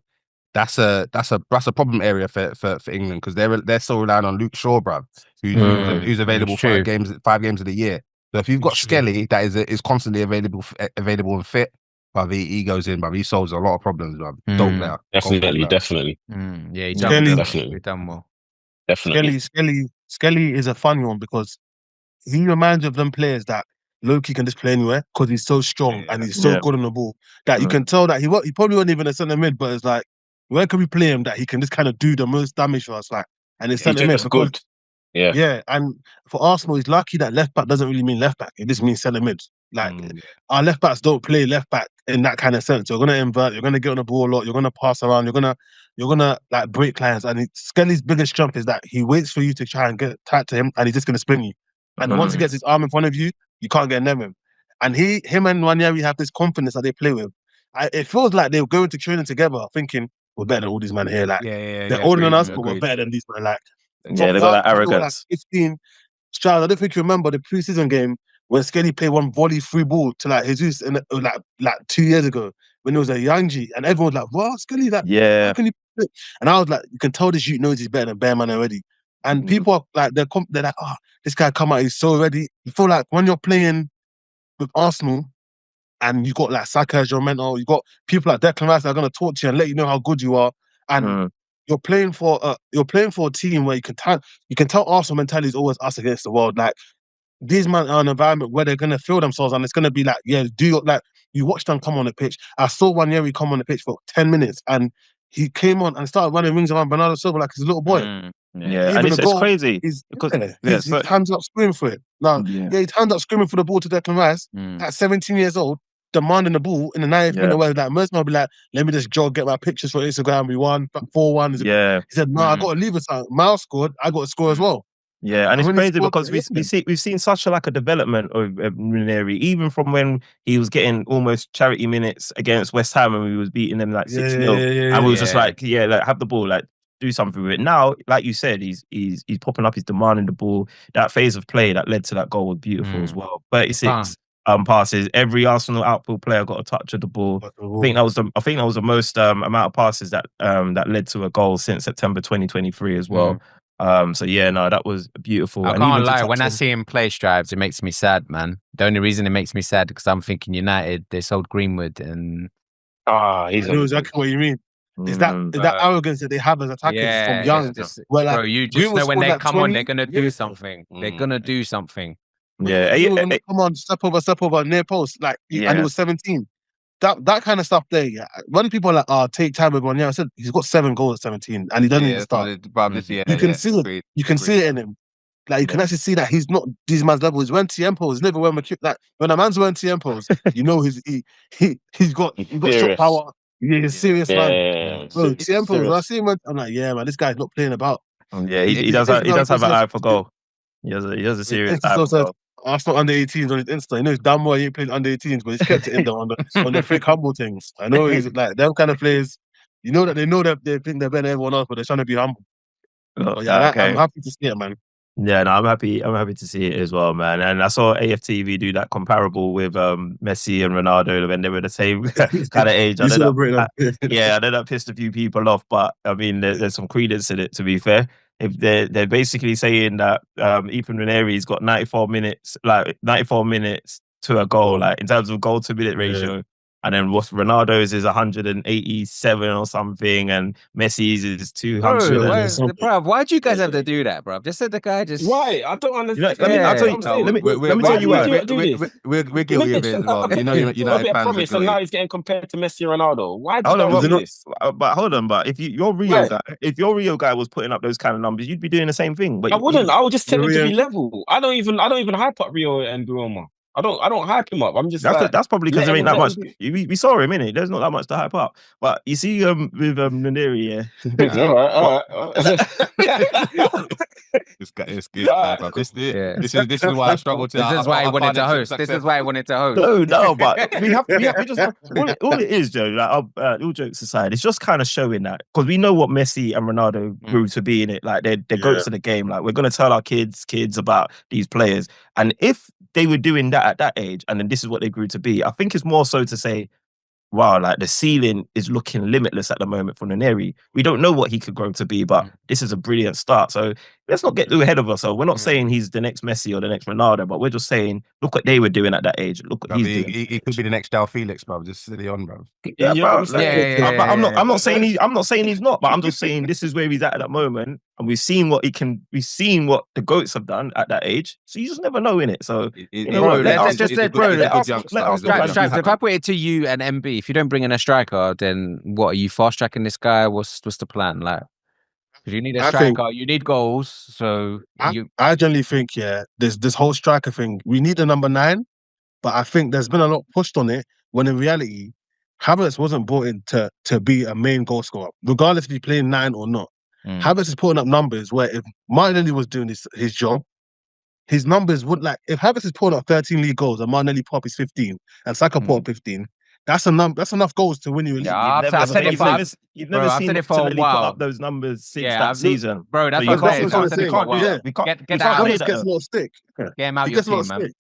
that's a problem area for England because they're still relying on Luke Shaw, bruv, who's available 5 games of the year. So if you've got Skelly that is constantly available and fit. But he goes in, but he solves a lot of problems. Don't let Definitely. Yeah, he done well. Definitely. Skelly is a funny one because he reminds you of them players that Loki can just play anywhere because he's so strong and he's so good on the ball that you can tell that he probably wasn't even a centre mid, but it's like where can we play him that he can just kind of do the most damage for us, like, and it's centre mid. Good. Yeah, and for Arsenal, he's lucky that left back doesn't really mean left back. It just means centre mid. Like our left backs don't play left back in that kind of sense. You're gonna invert, you're gonna get on the ball a lot, you're gonna pass around, you're gonna like break clients. And Skelly's biggest strength is that he waits for you to try and get tight to him, and he's just gonna sprint you. And once he gets his arm in front of you, you can't get near him. And him and Nwaneri have this confidence that they play with. It feels like they go into training together, thinking we're better than all these men here. Like they're older than us, but we're better than these men. Like they got that arrogance. Like 15 Charles, I don't think you remember the preseason game when Skelly played one volley free ball to like Jesus in like 2 years ago when he was a young G, and everyone was like, "What, Skelly? That Yeah. how can you?" And I was like, "You can tell this youth knows he's better than Bear Man already." And people are like, they're like, "Oh, this guy come out, he's so ready." You feel like when you're playing with Arsenal, and you got like Saka as your mentor, you got people like Declan Rice that are gonna talk to you and let you know how good you are, and you're playing for a team where you can tell Arsenal mentality is always us against the world. Like these men are in an environment where they're gonna feel themselves, and it's gonna be like, yeah, you watch them come on the pitch. I saw Nwaneri come on the pitch for 10 minutes, and he came on and started running rings around Bernardo Silva like he's a little boy. Yeah, and it's crazy. He's hands up screaming for it. Now, he's hands up screaming for the ball to Declan Rice at 17 years old, demanding the ball in the 90th minute, where like Mercer will be like, let me just jog, get my pictures for Instagram. We won 4-1. Yeah. He said, no, I got to leave it. Myles scored. I got to score as well. Yeah, and it's crazy because we've seen such a development of Nwaneri, even from when he was getting almost charity minutes against West Ham and we was beating them like 6-0, and we was just like, have the ball, like do something with it. Now, like you said, he's popping up, he's demanding the ball. That phase of play that led to that goal was beautiful as well. 36 passes. Every Arsenal outfield player got a touch of the ball. I think that was the most amount of passes that led to a goal since September 2023 as well. That was beautiful. I can't lie, when I see him play Strives, it makes me sad, man. The only reason it makes me sad because I'm thinking United, they sold Greenwood and I know exactly what you mean. Is that arrogance that they have as attackers from young? Bro, you just know when they come on, they're gonna do something. They're gonna do something. Yeah, come on, step over, near post, like, and he was 17. That kind of stuff there, yeah. When people are like, take time with one, I said he's got 7 goals at 17, and he doesn't even start. You can see it. You can see it in him. Like you can actually see that he's not these man's level. He's wearing Tiempos. He's never wearing like when a man's wearing Tiempos, you know he's got shot power. Yeah, he's serious man. Bro, Tiempos. When I see him, I'm like, yeah, man, this guy's not playing about. Yeah, he does have an eye for goal. He has a serious eye for goal. Arsenal under 18s on his Insta. He knows damn well he ain't played under 18s, but he's kept it in there on the fake humble things. I know he's like them kind of players. You know that they think they're better than everyone else, but they're trying to be humble. I'm happy to see it, man. Yeah, no, I'm happy to see it as well, man. And I saw AFTV do that comparable with Messi and Ronaldo when they were the same kind of age. I know that pissed a few people off, but I mean, there's some credence in it, to be fair. If they're basically saying that Ethan Nwaneri's got 94 minutes to a goal, like in terms of goal to minute ratio. And then what Ronaldo's is 187 or something, and Messi's is 200. Bro, why'd you guys have to do that, bro? Just said the guy just. Why? I don't understand. Let me tell you why. We're guilty of it as well. You know, United fans. And now he's getting compared to Messi and Ronaldo. Why do you do this? But hold on, but if your Rio guy was putting up those kind of numbers, you'd be doing the same thing. But I wouldn't. I would just tell him to be level. I don't even hype up Rio and Girona. I don't hype him up. I'm just that's probably because there ain't that much. We saw him, innit? There's not that much to hype up. But you see, with Nwaneri, all right. It's good. This is why I struggle to. This is why he wanted to host. This is why he wanted to host. No, but we just all it is, Joe. Like, all jokes aside, it's just kind of showing that because we know what Messi and Ronaldo grew to be in it. Like they're goats of the game. Like we're gonna tell our kids about these players, and if they were doing that at that age, and then this is what they grew to be. I think it's more so to say, wow, like the ceiling is looking limitless at the moment for Nwaneri. We don't know what he could grow to be, but this is a brilliant start. So let's not get too ahead of ourselves. We're not saying he's the next Messi or the next Ronaldo, but we're just saying, look what they were doing at that age. Look what he's doing. He could be the next João Felix, bro. Just silly on, bro. I'm not saying he's not, but I'm just saying this is where he's at that moment. And we've seen what the GOATs have done at that age. So you just never know, innit? So if I put it to you and MB, if you don't bring in a striker, then what are you fast tracking this guy? What's the plan? Like, because you need a striker, you need goals. So I generally think, this whole striker thing, we need a number 9, but I think there's been a lot pushed on it when in reality, Havertz wasn't brought in to be a main goal scorer, regardless if he's playing 9 or not. Havertz is putting up numbers where if Martinelli was doing his job, his numbers would if Havertz is putting up 13 league goals and Martinelli put up his 15 and Saka put up 15, that's enough goals to win you a league. You've never seen him put up those numbers since that season. Bro, that's what I'm saying. We can't get out. Havertz gets a lot of stick. Get him out your team, man.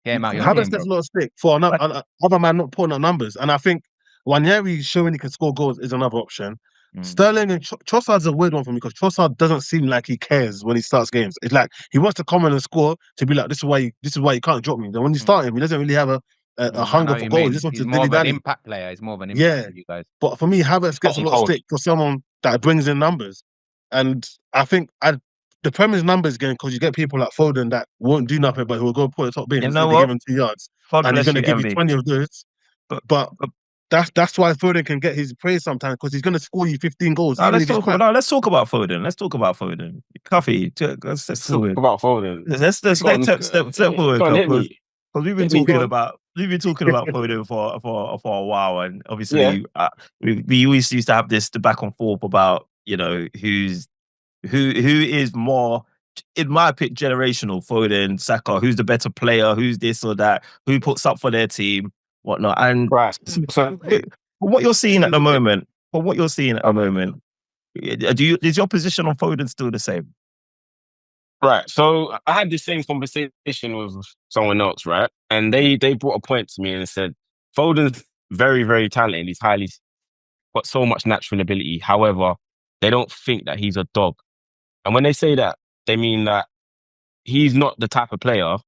Get him out your team. Havertz gets a lot of stick for another man not putting up numbers. And I think Nwaneri showing he can score goals is another option. Sterling and Trossard's a weird one for me because Trossard doesn't seem like he cares when he starts games. It's like he wants to come in and score to be like, this is why you can't drop me. Then when you start him, he doesn't really have a hunger for goals. He just wants He's to more of an dilly-dally. impact player. He's more of an impact for you guys. But for me, Havertz gets a lot of stick for someone that brings in numbers. And I think the Premier's numbers game because you get people like Foden that won't do nothing, but who will go put the top bins if they give him 2 yards. And he's going to give you 20 of those. But that's why Foden can get his praise sometimes because he's going to score you 15 goals. Let's talk about Foden. Coffee. Let's talk about Foden. Let's step forward. Because we've been talking about Foden for a while, and obviously we always used to have this back and forth about who is more, in my opinion, generational. Foden, Saka, who's the better player, who's this or that, who puts up for their team, whatnot. And so, from what you're seeing at the moment, is your position on Foden still the same? Right. So I had the same conversation with someone else, right? And they brought a point to me and said, Foden's very, very talented. He's got so much natural ability. However, they don't think that he's a dog. And when they say that, they mean that he's not the type of player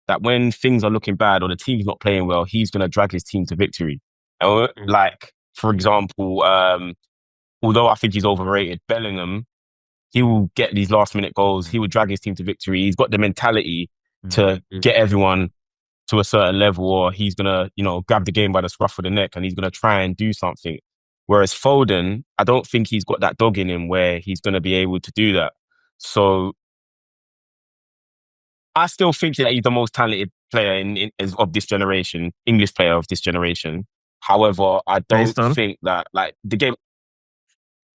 that when things are looking bad or the team's not playing well, he's going to drag his team to victory. Like, for example, although I think he's overrated, Bellingham, he will get these last-minute goals. He will drag his team to victory. He's got the mentality to get everyone to a certain level, or he's going to, grab the game by the scruff of the neck and he's going to try and do something. Whereas Foden, I don't think he's got that dog in him where he's going to be able to do that. So I still think that he's the most talented player of this generation, English player of this generation. However, I don't think that the game.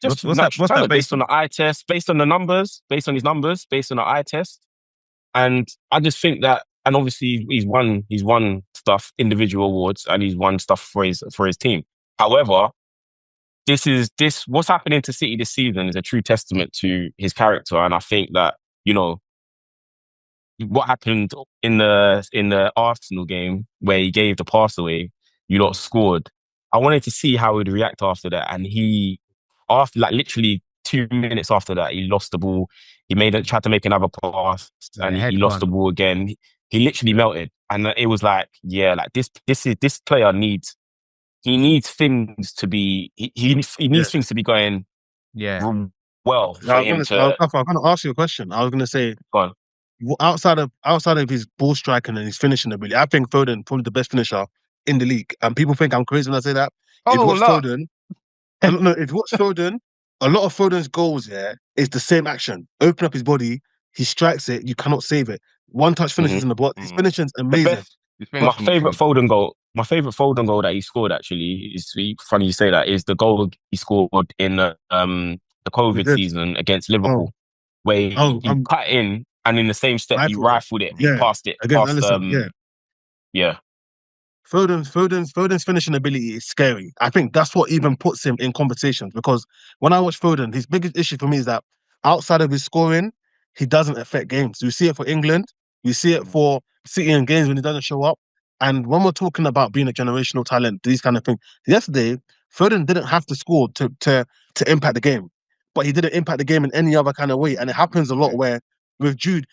What's that based on the eye test, based on the numbers, based on his numbers, based on the eye test, and I just think that, and obviously he's won stuff, individual awards, and he's won stuff for his team. However, what's happening to City this season is a true testament to his character, and I think that what happened in the Arsenal game where he gave the pass away, you lot scored. I wanted to see how he'd react after that, and after literally 2 minutes after that, he lost the ball. He tried to make another pass, and he lost the ball again. He literally melted, and it was this player needs things to be. He needs things to be going. Well, for him to. I'm going to ask you a question. I was going to say, go on. Outside of his ball striking and his finishing ability, I think Foden probably the best finisher in the league. And people think I'm crazy when I say that. If you watch Foden, a lot of Foden's goals is the same action. Open up his body, he strikes it, you cannot save it. One touch finishes in the box. His finishing's amazing. My favourite Foden goal that he scored, actually, is funny you say that, is the goal he scored in the COVID season against Liverpool, where he cut in and in the same step he rifled it, past it. Foden's finishing ability is scary. I think that's what even puts him in conversations, because when I watch Foden, his biggest issue for me is that outside of his scoring, he doesn't affect games. You see it for England, you see it for City in games when he doesn't show up. And when we're talking about being a generational talent, these kind of things, yesterday, Foden didn't have to score to impact the game, but he didn't impact the game in any other kind of way. And it happens a lot where with Jude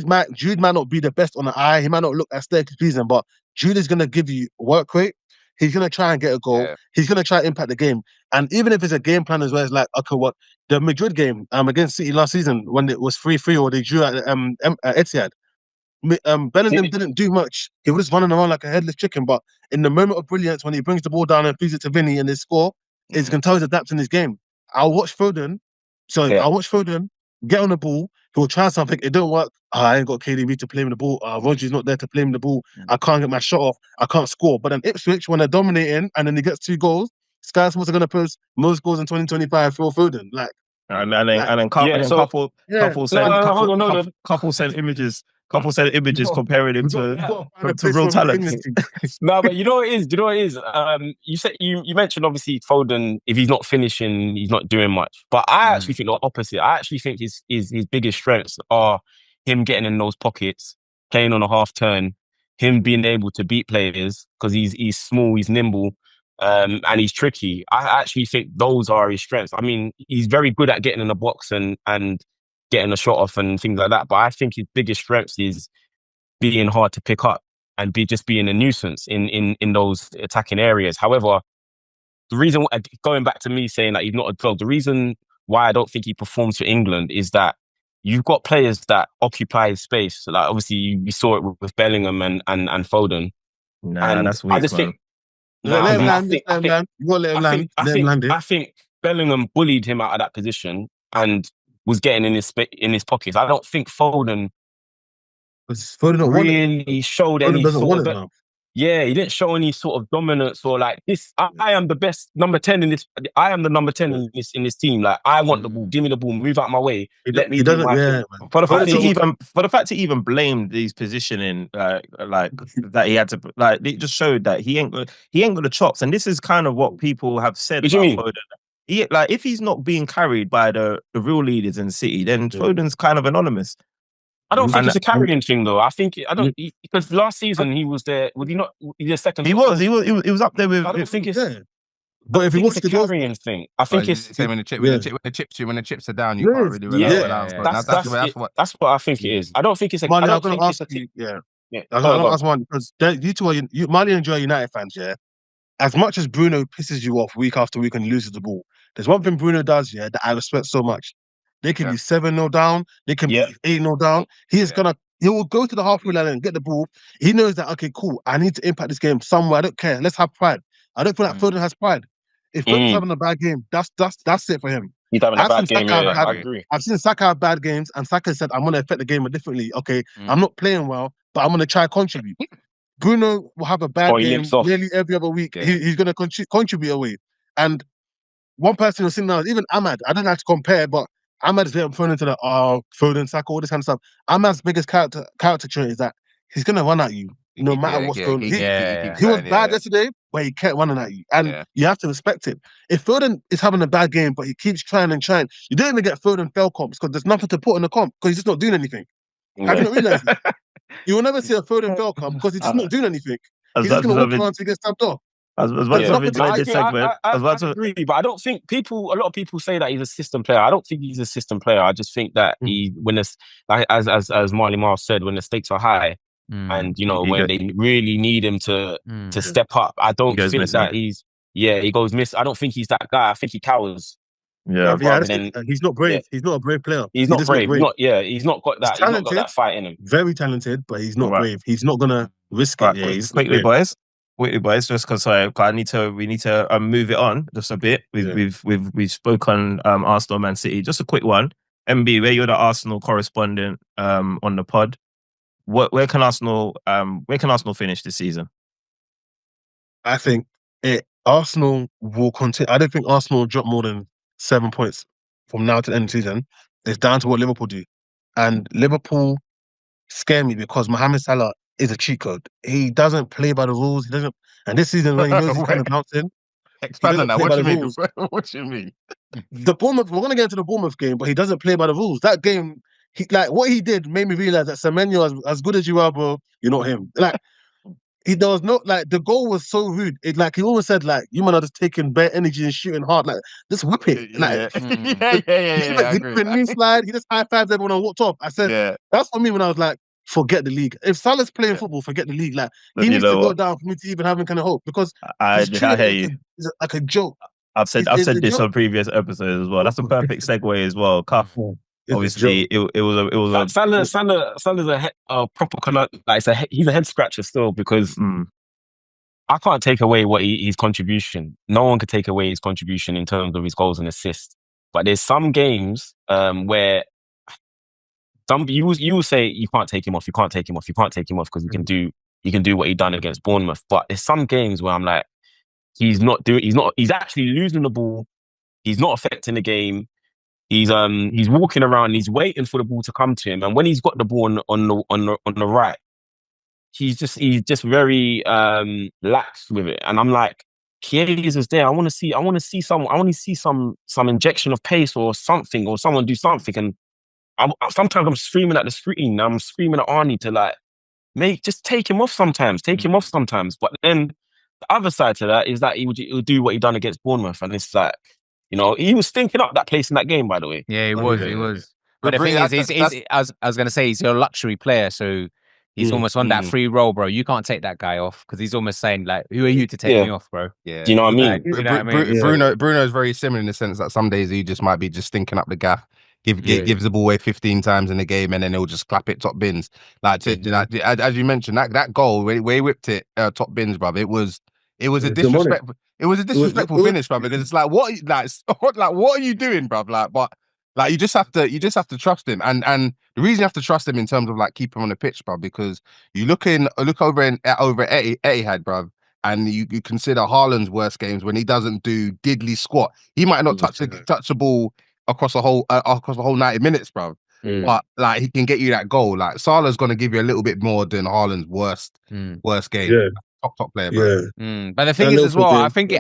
might not be the best on the eye. He might not look aesthetically pleasing, but Jude is going to give you work rate. He's going to try and get a goal. Yeah. He's going to try and impact the game. And even if it's a game plan as well, it's like, okay, what the Madrid game against City last season when it was 3-3 or they drew at Etihad, Bellingham didn't do much. He was just running around like a headless chicken. But in the moment of brilliance, when he brings the ball down and feeds it to Vinny and they score, it's going to tell he's adapting his game. I'll watch Foden get on the ball. He'll try something. It don't work. I ain't got KDB to play him the ball. Rodri's not there to play him the ball. I can't get my shot off. I can't score. But then Ipswich, when they're dominating and then he gets 2 goals, Sky Sports are going to post most goals in 2025 for Foden. Couple sent images. Comparing him to real talent. No, but you know what it is? You said you mentioned obviously Foden, if he's not finishing, he's not doing much. But I actually think the opposite. I actually think his biggest strengths are him getting in those pockets, playing on a half turn, him being able to beat players because he's small, he's nimble. and he's tricky. I actually think those are his strengths. I mean, he's very good at getting in the box and getting a shot off and things like that. But I think his biggest strengths is being hard to pick up and just being a nuisance in those attacking areas. However, the reason, going back to me saying that he's not a dog, the reason why I don't think he performs for England is that you've got players that occupy his space. Like obviously you saw it with Bellingham and Foden. Nah, and that's weak, I just man. think, Let him land. Let him land. You got to let him land. Let him land it. I think Bellingham bullied him out of that position and was getting in his pockets. I don't think Foden Foden don't want it. really showed Foden any doesn't sort want of. it now. Yeah, he didn't show any sort of dominance or like this. I am the best number 10 in this. I am the number 10 in this team. Like I want the ball. Give me the ball. Move out my way. Let me do my thing. For the fact he Foden even blamed these positioning, like that he had to, like it just showed that he ain't got the chops. And this is kind of what people have said What do about you mean? Foden. Like if he's not being carried by the real leaders in City, then Foden's kind of anonymous. I don't think it's a carrying thing though. I think because last season he was there. Would he not? He was second. He was up there with. I don't think it's. Yeah. But if he wants it's a to go, carrying thing. I think it's when the chips are down, you can't really rely on that. That's what I think it is. I don't think it's a. Marley, I'm going to ask you. Yeah. I was going to ask one because you two are Marley and Joe are United fans. Yeah. As much as Bruno pisses you off week after week and loses the ball, there's one thing Bruno does, that I respect so much. They can be 7-0 down, they can be 8-0 down. He will go to the halfway line and get the ball. He knows that, okay, cool, I need to impact this game somewhere. I don't care. Let's have pride. I don't feel like Foden has pride. If Foden's having a bad game, that's it for him. He's having a bad game. I agree. I've seen Saka have bad games, and Saka said, I'm going to affect the game differently. Okay, I'm not playing well, but I'm going to try to contribute. Bruno will have a bad game nearly every other week. Yeah. He's going to contribute away. And one person who's sitting now, even Ahmad, I don't have to compare, but Ahmad's getting thrown into the Foden, Saka, all this kind of stuff. Ahmad's biggest character trait is that he's going to run at you no matter what's going on. He was bad yesterday, but he kept running at you. And you have to respect it. If Foden is having a bad game, but he keeps trying and trying, you don't even get Foden fail comps because there's nothing to put in the comp because he's just not doing anything. Have you not realised it? You will never see a Foden fail comp because he's just not doing anything. He's just going to walk around until he gets stabbed off. I was about to enjoy this segment. I agree, but I don't think a lot of people say that he's a system player. I don't think he's a system player. I just think that when it's like as Marley Miles said, when the stakes are high and when they really need him to step up, I don't think that he goes miss. I don't think he's that guy. I think he cowers. Yeah, he's not brave. He's not a brave player. He's not brave. He's not got that. He's not got that fight in him. Very talented, but he's not brave. He's not gonna risk it. Yeah, Quickly, boys, just because we need to move it on just a bit. We've spoken Arsenal, Man City. Just a quick one. MB, where you're the Arsenal correspondent on the pod. Where can Arsenal finish this season? I think Arsenal will continue. I don't think Arsenal will drop more than 7 points from now to the end of the season. It's down to what Liverpool do, and Liverpool scare me because Mohamed Salah is a cheat code. He doesn't play by the rules. He doesn't. And this season, when he knows he's kind of bouncing, expand on that. What do you mean? What do you mean? The Bournemouth. We're gonna get into the Bournemouth game, but he doesn't play by the rules. That game, what he did made me realize that Semenyo, as good as you are, bro, you're not him. There was no the goal was so rude. He always said you man are just taking bare energy and shooting hard. Just whip it. He did a knee slide. He just high fived everyone and walked off. I said that's for me when I was like, forget the league. If Salah's playing football, forget the league. He needs to go down for me to even have any kind of hope because I hear you. It's like a joke. I've said this on previous episodes as well. That's a perfect segue as well. Cuff. Obviously, it was Salah's a proper he's a head scratcher still because I can't take away what his contribution. No one could take away his contribution in terms of his goals and assists. But there's some games where you will say you can't take him off because he can do what he done against Bournemouth. But there's some games where I'm like, he's actually losing the ball. He's not affecting the game. He's walking around. He's waiting for the ball to come to him. And when he's got the ball on the right, he's just very lax with it. And I'm like, Chiesa is there. I want to see some injection of pace or something, or someone do something. And sometimes I'm screaming at the screen. I'm screaming at Arnie to just take him off sometimes. But then the other side to that is that he would do what he done against Bournemouth, and it's like, he was stinking up that place in that game, by the way. Yeah, he was. He was. But the Really, thing is, I was going to say, he's a luxury player, so he's almost on that free roll, bro. You can't take that guy off because he's almost saying, like, who are you to take me off, bro? Yeah. Do you know what I mean? Like, do you know what I mean? Bruno's very similar in the sense that some days he just might be just stinking up the gaff. Gives the ball away 15 times in the game, and then he'll just clap it top bins. Like as you mentioned, that goal where he whipped it top bins, brother. It was a disrespectful. It was a disrespectful finish, brother. Because it's like what are you doing, brother? Like you just have to trust him, and the reason you have to trust him in terms of like keep him on the pitch, bro, because you look over at Etihad, bro. And you consider Haaland's worst games when he doesn't do diddly squat. He might not touch the ball across the whole 90 minutes, bro. But like he can get you that goal. Like Salah's gonna give you a little bit more than Haaland's worst game. Yeah. Top player, bro. But the thing is as well, I think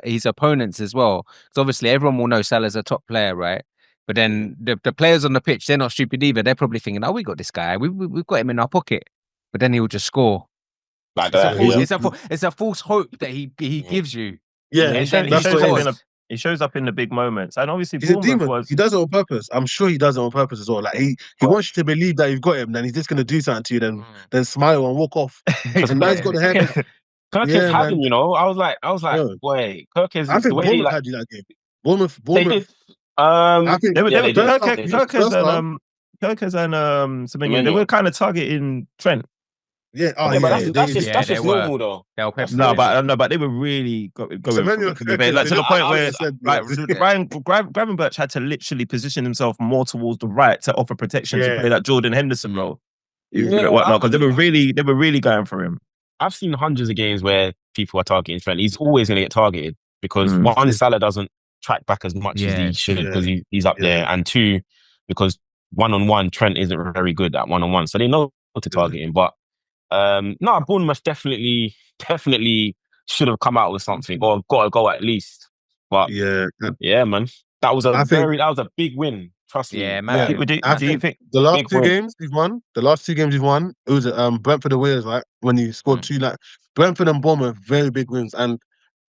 his opponents as well. Because obviously everyone will know Salah's a top player, right? But then the players on the pitch, they're not stupid either. They're probably thinking, "Oh, we got this guy. We've got him in our pocket." But then he will just score. Like that. It's a false hope that he gives you. Yeah, he shows up in the big moments, and obviously he's a demon. He does it on purpose. I'm sure he does it on purpose as well. Like he wants you to believe that you've got him, then he's just gonna do something to you, then smile and walk off. And man's got the hair. Kirk has had him, I was like, boy, Kirk is. I think Bournemouth had you that game. Bournemouth. I think Kirkers and Semenyo, they were kind of targeting Trent. Yeah, that's just normal though. But they were really going to the point where Gravenberch had to literally position himself more towards the right to offer protection to play that Jordan Henderson role. Because they were really going for him. I've seen hundreds of games where people are targeting Trent. He's always going to get targeted because one, Salah doesn't track back as much as he should because he's up there, and two, because one-on-one Trent isn't very good at one-on-one, so they know how to target him. But Bournemouth definitely should have come out with something or got a goal at least. But man, that was a big win. Trust me. Yeah, man. Do you think the last two games we've won? It was Brentford away, right? When you scored two, like Brentford and Bournemouth, very big wins. And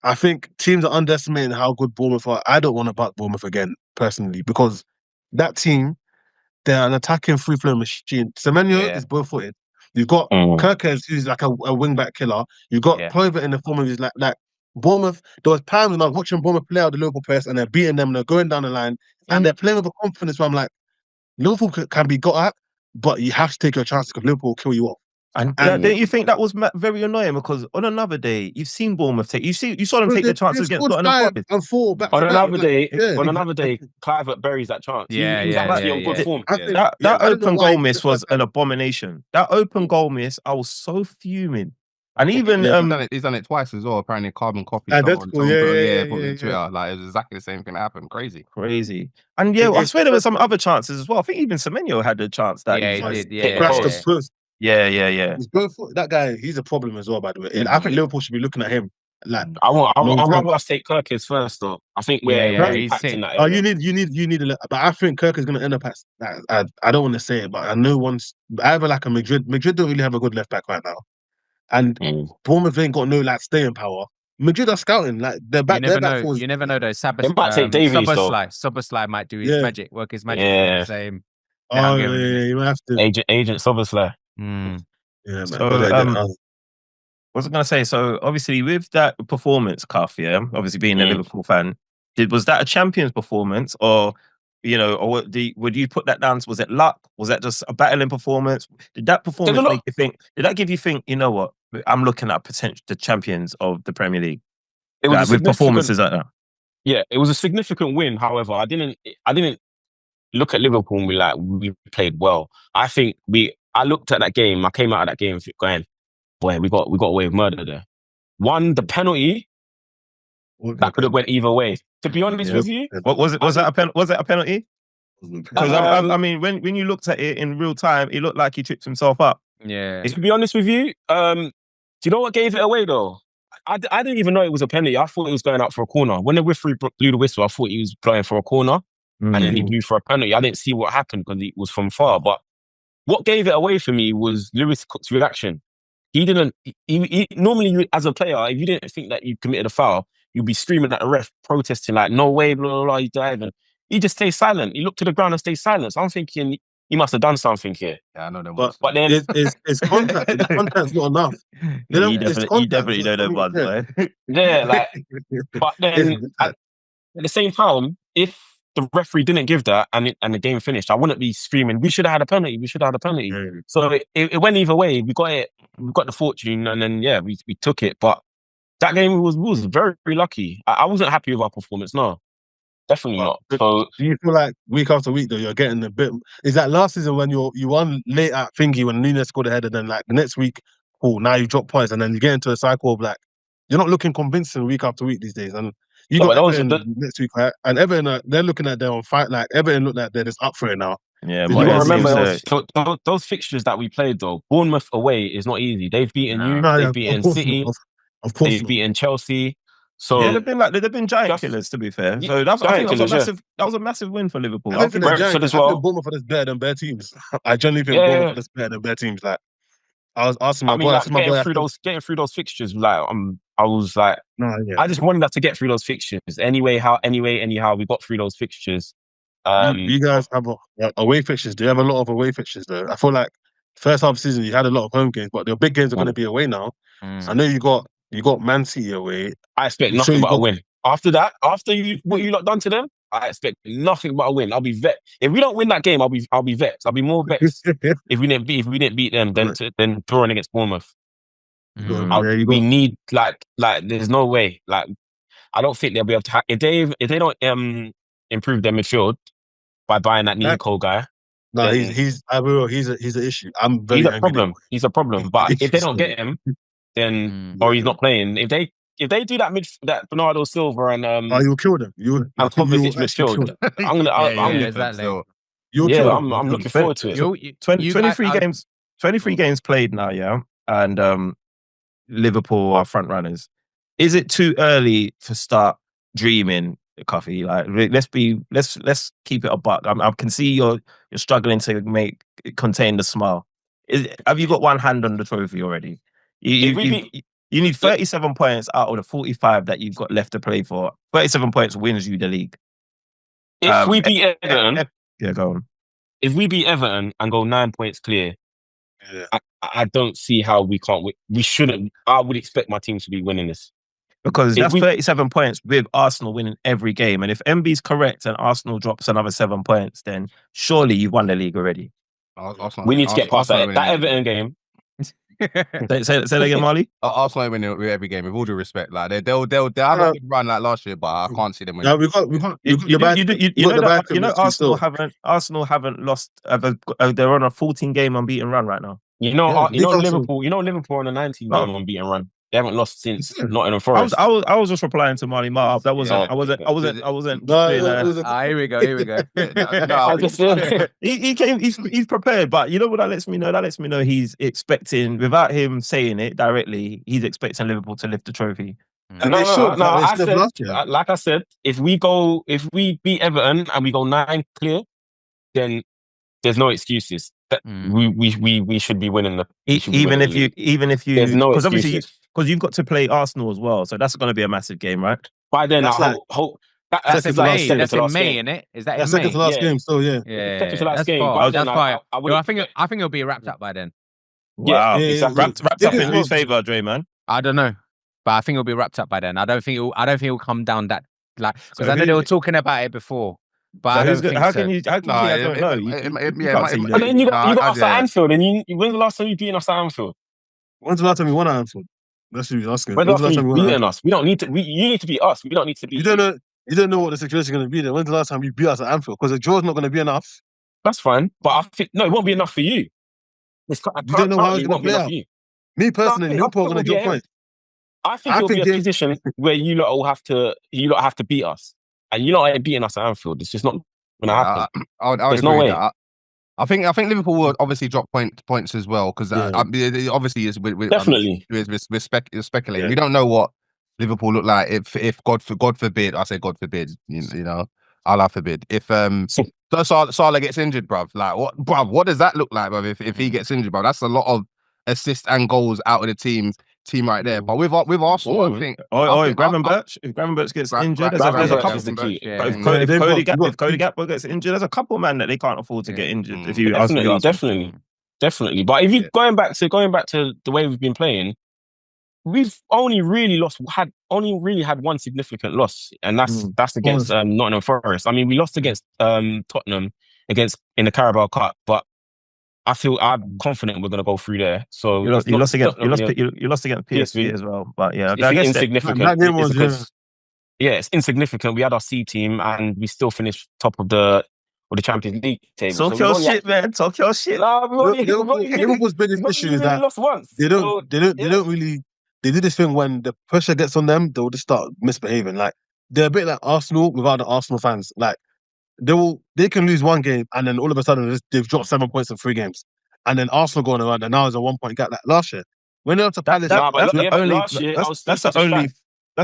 I think teams are underestimating how good Bournemouth are. I don't want to back Bournemouth again personally because that team, they're an attacking free-flowing machine. Semenyo is both-footed. You've got Kirkers, who's like a wing-back killer. You've got Private in the form of his like Bournemouth. There was times when I was watching Bournemouth play out the Liverpool press and they're beating them and they're going down the line and they're playing with a confidence where I'm like, Liverpool can be got at, but you have to take your chances because Liverpool will kill you off. And don't you think that was very annoying? Because on another day, you've seen Bournemouth take. You saw them take the chances against Nottingham Forest. On another day, Clive buries that chance. He's actually on good form. That open goal miss was an abomination. That open goal miss, I was so fuming. And even he's done it twice as well. Apparently, carbon copy. On Twitter. Like it was exactly the same thing that happened. Crazy. And I swear there were some other chances as well. I think even Semenyo had a chance that he did. Yeah. That guy, he's a problem as well, by the way. I think Liverpool should be looking at him. Like, I want us to take Kirkers first, though. I think he's impacting that. You need a. But I think Kirk is going to end up at. I don't want to say it, but I know either like a Madrid. Madrid don't really have a good left back right now, and Bournemouth ain't got no like staying power. Madrid are scouting like they're back. You never know though. They might take Davies though. Soberslide might do his magic, work his magic. Yeah. Same. You might have to. Agent Soberslide. Yeah, man. So, what was I going to say? So, obviously, with that performance, Cuff, obviously being a Liverpool fan, was that a champion's performance, or would you put that down? Was it luck? Was that just a battling performance? Did that performance make you think? Did that give you think? You know what? I'm looking at the champions of the Premier League. It was with performances like that. Yeah, it was a significant win. However, I didn't look at Liverpool and be like, we played well. I looked at that game. I came out of that game going, boy, we got away with murder there. One, the penalty that could have went either way. To be honest with you, what was it? Was that a penalty? Because I mean, when you looked at it in real time, it looked like he tripped himself up. Yeah. To be honest with you, do you know what gave it away though? I didn't even know it was a penalty. I thought it was going out for a corner. When the referee blew the whistle, I thought he was blowing for a corner, and then he blew for a penalty. I didn't see what happened because it was from far, but what gave it away for me was Lewis Cook's reaction. He didn't. Normally, as a player, if you didn't think that you committed a foul, you'd be screaming at the ref, protesting like, "No way, blah blah blah." He's diving. He just stayed silent. He looked to the ground and stayed silent. So I'm thinking he must have done something here. Yeah, I know them. But then it's contact. The contact's not enough. You definitely know them ones, boy. Yeah, like. But then at the same time, if the referee didn't give that and the game finished, I wouldn't be screaming, "We should have had a penalty. We should have had a penalty." So it went either way. We got it. We got the fortune, and then we took it. But that game was very, very lucky. I wasn't happy with our performance. No, definitely not. So do you feel like week after week though you're getting a bit? Is that last season when you won late at thingy when Nunes scored ahead, and then like the next week, now you drop points, and then you get into a cycle of like you're not looking convincing week after week these days, and you got Everton next week, right? And Everton, they're looking at their own fight. Like Everton look like they're just up for it now. Yeah, you got to remember those fixtures that we played though. Bournemouth away is not easy. They've beaten you. They've beaten City. Of course, they've beaten Chelsea. So yeah, they've been giant killers, to be fair. So I think that was a massive win for Liverpool. I think Brentford as well. Bournemouth are better than bare teams. I genuinely think Bournemouth are better than bare teams. Like I was asking my boy, getting through those fixtures. Like I was like, I just wanted us to get through those fixtures anyhow. We got through those fixtures. You guys have away fixtures. Do you have a lot of away fixtures though? I feel like first half of the season you had a lot of home games, but the big games are going to be away now. I know you got Man City away. I expect nothing but a win. After that, what you lot done to them, I expect nothing but a win. I'll be vexed. If we don't win that game, I'll be vexed. I'll be more vexed if we didn't beat them than drawing against Bournemouth. We need like there's no way. Like I don't think they'll be able to if they don't improve their midfield by buying that Nico guy. No, he's an issue. I'm very angry. He's a problem. But if they don't get him, then or he's not playing. If they do that Bernardo Silva and you'll kill them. And Kovacic midfield. I'm looking forward to it. 23 games played now, yeah, and Liverpool are front runners. Is it too early to start dreaming, Cuffy? Like, let's keep it a buck. I can see you're struggling to contain the smile. Have you got one hand on the trophy already? You need 37 points out of the 45 that you've got left to play for. 37 points wins you the league. If we beat Everton, go on. If we beat Everton and go 9 points clear, I don't see how we can't win. We shouldn't. I would expect my team to be winning this. Because that's 37 points with Arsenal winning every game. And if MB's correct and Arsenal drops another 7 points, then surely you've won the league already. We need to get past that Everton game. Say that again, Marley. Arsenal win every game with all due respect. Like they'll have a good run like last year, but I can't see them winning. No, we can't. Arsenal haven't lost. They're on a 14-game unbeaten run right now. Liverpool. Liverpool on a 19-game unbeaten run. They haven't lost since Nottingham Forest. I was just replying to Marley Marv. That wasn't. I wasn't. Here we go. He's prepared, but you know what that lets me know? That lets me know he's expecting, without him saying it directly, he's expecting Liverpool to lift the trophy. Like I said, if we beat Everton and we go 9 clear, then there's no excuses. We should be winning even if you there's no because excuses. obviously because you've got to play Arsenal as well, so that's going to be a massive game, right? By then, that's in May, isn't it? Is that in May? Second to last game, so yeah. Second to last game. That's fine. I think it'll be wrapped up by then. Wow, exactly. Wrapped up in whose favour, Dre Man? I don't know, but I think it'll be wrapped up by then. I don't think it'll come down that because I know they were talking about it before. But so how can you? I don't know. And then you got us at Anfield, and when's the last time you beaten us at Anfield? When's the last time you won at Anfield? That's what you're asking. When's the last time you beaten us? We don't need to. You need to beat us. We don't need to beat. You don't know what the situation is going to be there. When's the last time you beat us at Anfield? Because the draw's not going to be enough. That's fine, but I think it won't be enough for you. You don't know how it's going to play out. Me personally, Liverpool are going to drop points. I think it'll be a position where you lot will have to beat us, and you lot ain't beating us at Anfield. It's just not going to happen. There's no way. I think Liverpool will obviously drop points as well because obviously is definitely we're speculating. We don't know what Liverpool look like if God forbid, I say God forbid, you know, Allah forbid, if Salah gets injured, bruv. Like what does that look like, bruv? If he gets injured, bruv, that's a lot of assists and goals out of the team right there. But with Arsenal, I think. If Gravenberch gets injured, there's a couple. Is the key. But if Cody Gakpo gets injured, there's a couple of men that they can't afford to get injured. If you definitely. But if you going back to the way we've been playing, we've only really had one significant loss, and that's against Nottingham Forest. I mean, we lost against Tottenham in the Carabao Cup, but I'm confident we're going to go through there. So you lost against PSV as well, but yeah, I guess insignificant. It's insignificant. We had our C team, and we still finished top of the Champions League table. Talk your shit, man. Talk your shit. Liverpool's biggest issue is that lost once. They don't really. They do this thing when the pressure gets on them, they'll just start misbehaving. Like they're a bit like Arsenal without the Arsenal fans. Like they can lose one game and then all of a sudden they've dropped 7 points in 3 games, and then Arsenal going around and now there's a 1 point gap like last year. When they're up to Palace, that's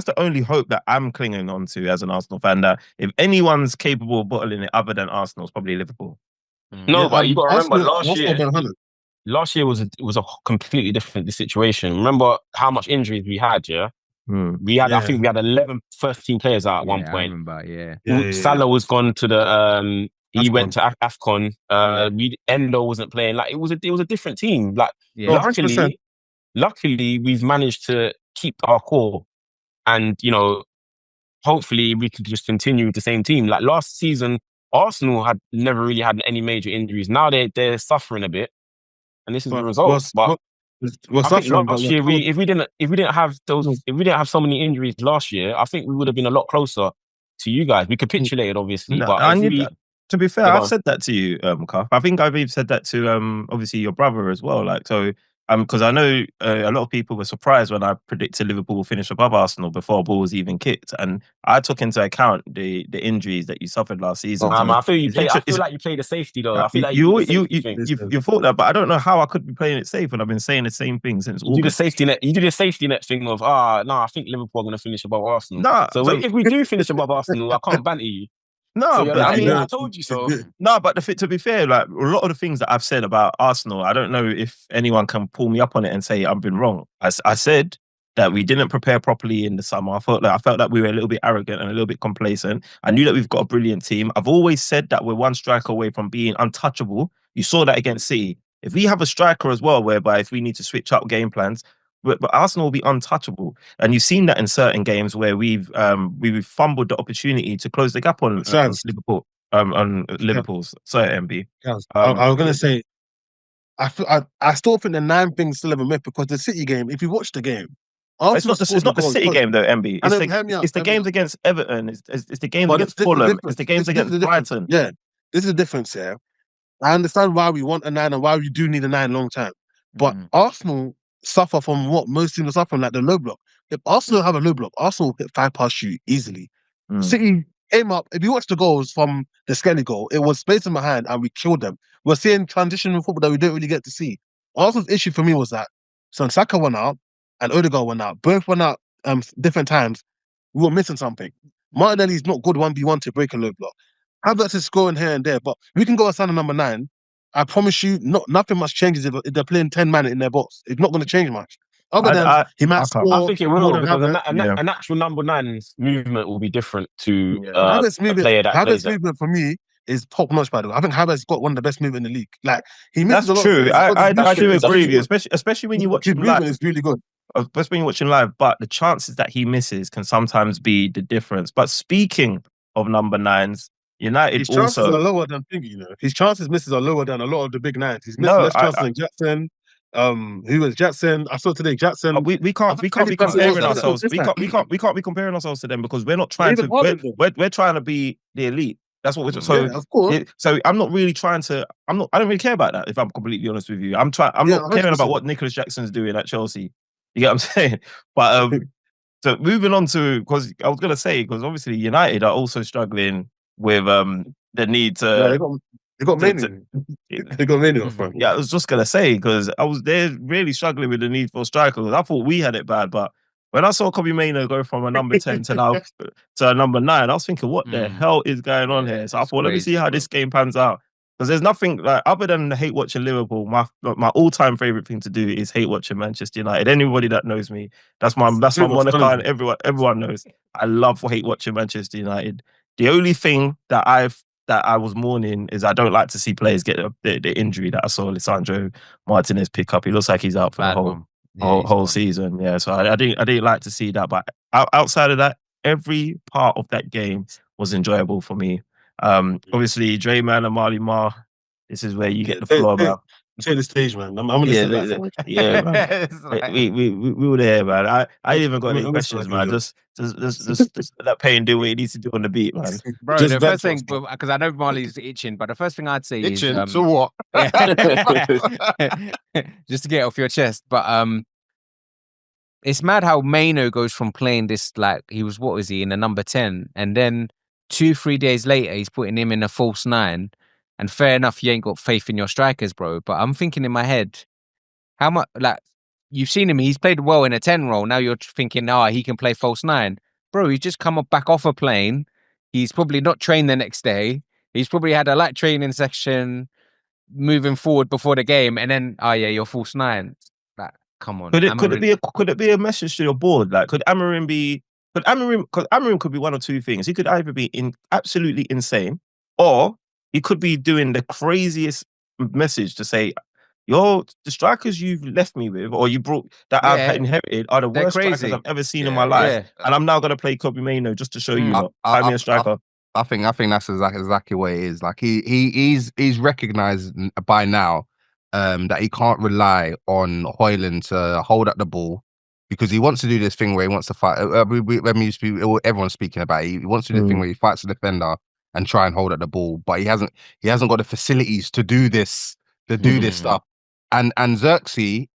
the only hope that I'm clinging on to as an Arsenal fan. That if anyone's capable of bottling it other than Arsenal, it's probably Liverpool. No, but you got to remember last year was a completely different situation. Remember how much injuries we had, yeah? I think we had 11 first-team players out at one point. I remember, Salah was gone to he went to AFCON. Endo wasn't playing. Like it was a different team. Like luckily, we've managed to keep our core, and hopefully we could just continue with the same team. Like last season, Arsenal had never really had any major injuries. Now they're suffering a bit. And this is the result. I think last year, if we didn't have so many injuries last year, I think we would have been a lot closer to you guys. We capitulated, obviously, to be fair, I've said that to you, Cuff. I think I've even said that to obviously your brother as well. Like so. Because I know a lot of people were surprised when I predicted Liverpool will finish above Arsenal before a ball was even kicked, and I took into account the injuries that you suffered last season. I feel like you played the safety though. I feel like you thought that, but I don't know how I could be playing it safe when I've been saying the same thing since August. You do the safety net thing of I think Liverpool are going to finish above Arsenal. If we do finish above Arsenal, I can't banter you. No, but I told you so. No, but to be fair, like a lot of the things that I've said about Arsenal, I don't know if anyone can pull me up on it and say I've been wrong. I said that we didn't prepare properly in the summer. I felt that we were a little bit arrogant and a little bit complacent. I knew that we've got a brilliant team. I've always said that we're one striker away from being untouchable. You saw that against City. If we have a striker as well, whereby if we need to switch up game plans, but Arsenal will be untouchable, and you've seen that in certain games where we've fumbled the opportunity to close the gap on Liverpool. On Liverpool's MB. I was gonna say, I still think the 9 things still have a myth because the City game. If you watch the game, it's not the City game though, MB. It's the games against Everton. It's the games against Fulham. It's the games against Brighton. Yeah, this is the difference. Yeah, I understand why we want a 9 and why we do need a 9 long time, but Arsenal suffer from what most teams are suffering, like the low block. If Arsenal have a low block, Arsenal will hit 5 past you easily. City came up. If you watch the goals from the Skelly goal, it was space in behind and we killed them. We're seeing transitional football that we don't really get to see. Arsenal's issue for me was that Saka went out and Odegaard went out. Both went out different times. We were missing something. Martinelli's not good 1v1 to break a low block. Havertz is scoring here and there, but we can go outside of number 9. I promise you, nothing much changes if they're playing 10 man in their box. It's not going to change much. Other than he might score. I think it will because a natural number 9's movement will be different to Havertz's a player that Havertz's movement for me is top notch. By the way, I think Havertz got one of the best movement in the league. Like he misses That's a lot. true. I do agree with you, especially when you watch him live. Is really good. Especially when you watch him live, but the chances that he misses can sometimes be the difference. But speaking of number 9s. United his chances also are lower than thinking, His chances misses are lower than a lot of the big 9s. He's missed less chances than Jackson. Who was Jackson? I saw today Jackson. We can't be comparing ourselves. We can't be comparing ourselves to them because we're not trying to. We're trying to be the elite. That's what we're doing. So of course. So I'm not really trying to. I don't really care about that. If I'm completely honest with you, I'm not caring about what Nicholas Jackson's doing at Chelsea. You get what I'm saying? But so moving on to because I was gonna say because obviously United are also struggling with the need to. They got Mainoo. They got Mainoo up front. Yeah, I was just gonna say because they're really struggling with the need for strikers. I thought we had it bad, but when I saw Kobbie Mainoo go from a number 10 to now to a number 9, I was thinking, what the hell is going on here? So I thought, let me see how this game pans out. Because there's nothing like other than hate watching Liverpool. My all-time favorite thing to do is hate watching Manchester United. Anybody that knows me, that's my moniker, and everyone knows. I love hate watching Manchester United. The only thing that I was mourning is I don't like to see players get the injury that I saw Alejandro Martinez pick up. He looks like he's out for the whole season. Yeah, so I didn't like to see that. But outside of that, every part of that game was enjoyable for me. Obviously, Dre Man and Marley Ma. This is where you get the floor, man. Take the stage, man. I'm gonna sit back. Yeah, man. we were there, man. I ain't even got any questions, man. Just let Payne do what he needs to do on the beat, man. Bro, the first thing, because I know Marley's itching, but the first thing I'd say is so what? Just to get off your chest. But it's mad how Mainoo goes from playing this like what was he in a number 10, and then 2-3 days later he's putting him in a false 9. And fair enough, you ain't got faith in your strikers, bro. But I'm thinking in my head, how much like you've seen him, he's played well in a 10 role. Now you're thinking, he can play false 9. Bro, he's just come back off a plane. He's probably not trained the next day. He's probably had a light training section moving forward before the game, and then you're false 9. Like, come on. Could it be a message to your board? Like, because Amorim could be one of two things. He could either be absolutely insane, or he could be doing the craziest message to say, the strikers you've left me with, or you brought that I've inherited, are the worst strikers I've ever seen in my life, and I'm now going to play Kobbie Mainoo just to show you, I'm a striker. I think that's exactly what it is. Like he's recognized by now that he can't rely on Haaland to hold up the ball, because he wants to do this thing where he wants to fight. Everyone's speaking about it. He wants to do the thing where he fights the defender and try and hold at the ball, but he hasn't got the facilities to do this stuff. And Xerxes,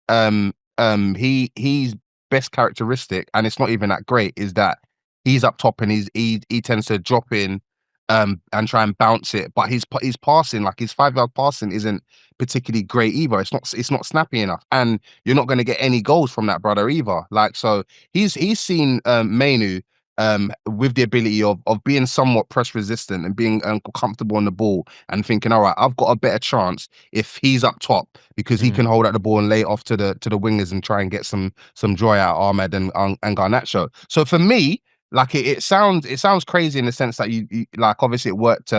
he's best characteristic, and it's not even that great, is that he's up top and he tends to drop in and try and bounce it, but his passing, like his 5-yard passing, isn't particularly great either. It's not snappy enough, and you're not going to get any goals from that brother either. Like, so he's seen Mainoo with the ability of being somewhat press resistant and being comfortable on the ball, and thinking, all right, I've got a better chance if he's up top, because he can hold out the ball and lay it off to the wingers and try and get some joy out of Ahmed and Garnacho. So for me, like it sounds crazy in the sense that you like, obviously it worked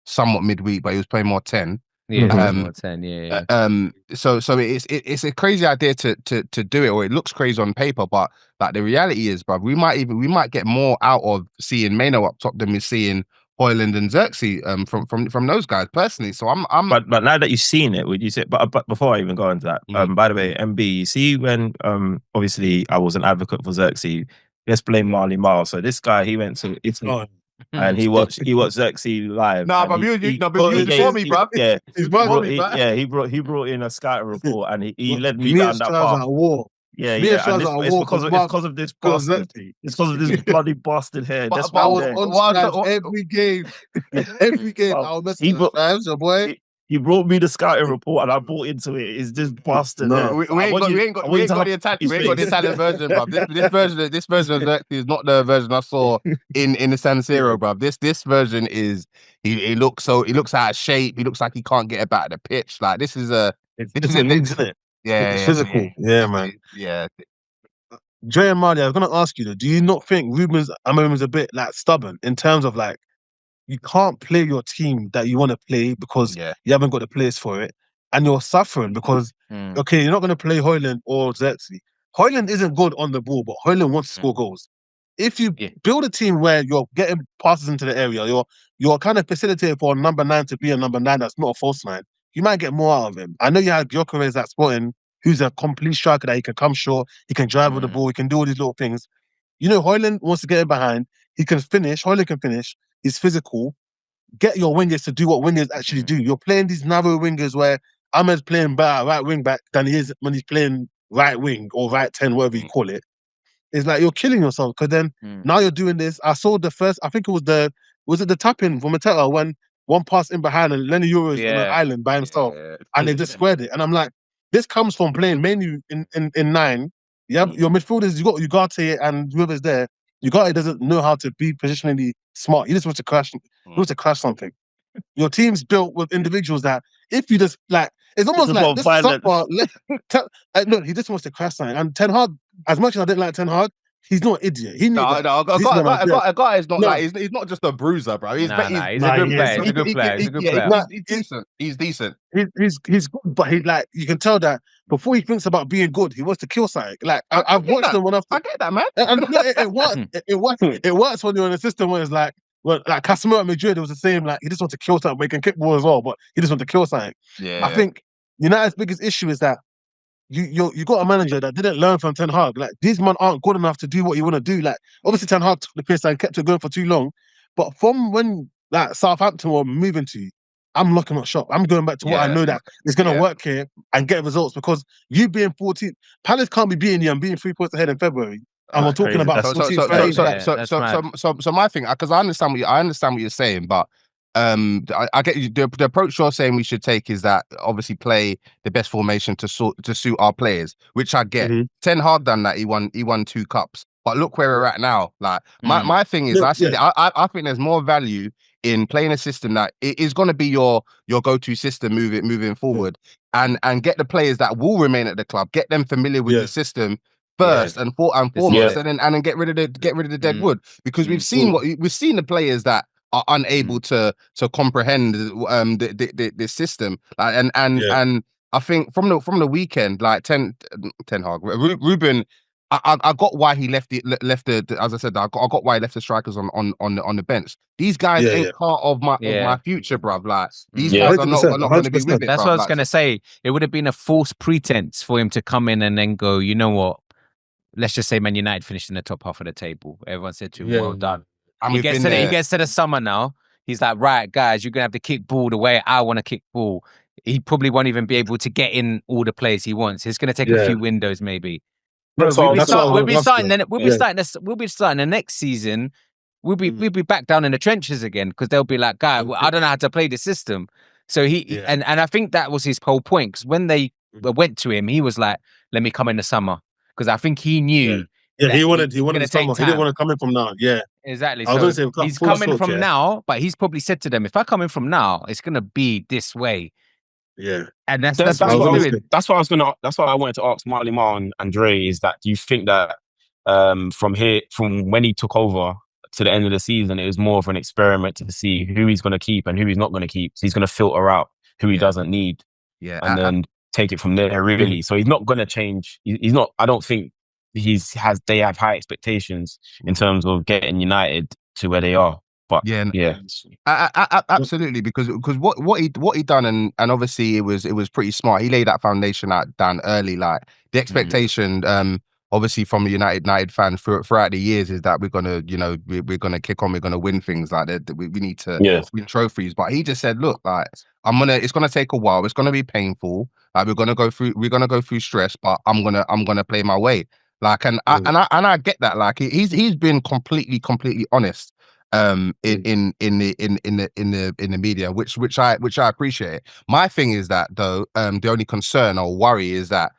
somewhat midweek, but he was playing more 10. More 10, So it's a crazy idea to do it, or it looks crazy on paper, but like the reality is, bruv, we might get more out of seeing Mainoo up top than we're seeing Haaland and Xerxes from those guys personally. So I'm but now that you've seen it, would you say? But before I even go into that, by the way, MB, you see when obviously I was an advocate for Xerxes. Let's blame Marley Marl. So this guy, he went to Italy. And he watched Xerxes live. Nah, but you before me, bruv. Yeah, he brought in a scouting report, and he led me down that path. Yeah. It's because of this bastard. It's because of this bloody bastard hair. That's why I was on every game. Every game, I was messing with fans, your boy. He brought me the scouting report, and I bought into it. It's this bastard. No, we ain't got the Italian version, bruv. This version of Xerxes is not the version I saw in the San Siro, bruv. This version is he looks out of shape. He looks like he can't get it back at the pitch. Like this is isn't it? Yeah, it's physical. Yeah, man. Yeah. Dre and Marley, I was gonna ask you though, do you not think Ruben Amorim is a bit like stubborn in terms of like, you can't play your team that you want to play because you haven't got the players for it, and you're suffering because you're not going to play Haaland or Xerxes. Haaland isn't good on the ball, but Haaland wants to score goals. If you build a team where you're getting passes into the area, you're kind of facilitating for a number 9 to be a number 9 that's not a false 9, you might get more out of him. I know you had Gyökeres at Sporting, who's a complete striker that he can come short, he can drive with the ball, he can do all these little things. You know, Haaland wants to get in behind, he can finish, Haaland can finish, he's physical. Get your wingers to do what wingers actually do. You're playing these narrow wingers where Ahmed's playing better right wing back than he is when he's playing right wing or right 10, whatever you call it. It's like you're killing yourself, because then now you're doing this. I saw the first, I think it was the tap-in from Mateta when one pass in behind and Lenny Euro is on an island by himself and they just squared it. And I'm like, this comes from playing mainly in 9. You have your midfielders, you got Ugarte and whoever's there. Ugarte doesn't know how to be positionally smart. He just wants to crash. He wants to crash something. your team's built with individuals that if you just like, it's almost Just like want this violence. look, he just wants to crash something. And Ten Hag, as much as I didn't like Ten Hag, he's not an idiot. He knew that. A guy is not No. like he's not just a bruiser, bro. He's He's a Nah, good he player. is. He's a good player. He's a good player. He's decent. He's decent. He's good, but he like you can tell that before he thinks about being good, he wants to kill something. Like I've watched them when I get that, man. and it works when you're in a system where it's like, well, like Casemiro at Madrid, it was the same. Like he just wants to kill something, but he can kick ball as well. But he just wants to kill something. Yeah. I think United's biggest issue is that you got a manager that didn't learn from Ten Hag. Like these men aren't good enough to do what you want to do. Like obviously Ten Hag took the piss and kept it going for too long. But from when like Southampton were moving to, I'm looking at shop. I'm going back to what I know that is going to work here and get results, because you being 14th, Palace can't be beating you and being 3 points ahead in February. And we're talking about so my thing, because I understand what you're saying, but I get you. The approach you're saying we should take is that obviously play the best formation to suit our players, which I get. Ten Hag done that. He won 2 cups. But look where we're at now. Like my thing is, I think there's more value in playing a system that it is going to be your go-to system moving forward, and get the players that will remain at the club, get them familiar with the system first and foremost, and then get rid of the dead wood, because we've seen the players that are unable to comprehend this system, and I think from the weekend, like Ten Hag, Ruben. I got why he left the as I said, I got why he left the strikers on the bench. These guys ain't part of my future, bruv. Like these guys are not going to be with it. That's bruv. what I was going to say. It would have been a false pretense for him to come in and then go, you know what? Let's just say Man United finished in the top half of the table. Everyone said to him, well done. And he gets to the summer now. He's like, right, guys, you're going to have to kick ball the way I want to kick ball. He probably won't even be able to get in all the players he wants. It's going to take a few windows, maybe. Bro, we'll be starting the next season. We'll be back down in the trenches again, because they'll be like, "Guy, I don't know how to play the system." So and I think that was his whole point. Because when they went to him, he was like, "Let me come in the summer," because I think he knew. Yeah, he wanted the summer. He didn't want to come in from now. Yeah, exactly. So he's coming from now, but he's probably said to them, "If I come in from now, it's gonna be this way." Yeah, and that's what I wanted to ask Marley Ma and Dre is that, do you think that from when he took over to the end of the season, it was more of an experiment to see who he's going to keep and who he's not going to keep? So he's going to filter out who he doesn't need, and then take it from there. Really, so he's not going to change. He's not. I don't think they have high expectations in terms of getting United to where they are. But absolutely, because what he done, and obviously it was pretty smart. He laid that foundation down early. Like the expectation, obviously from the United fans throughout the years, is that we're gonna kick on, we're gonna win things like that. We need to win trophies. But he just said, look, like it's gonna take a while. It's gonna be painful. Like we're gonna go through stress, but I'm gonna play my way. Like I get that. Like he's been completely honest. In the media, which I appreciate. My thing is that though, the only concern or worry is that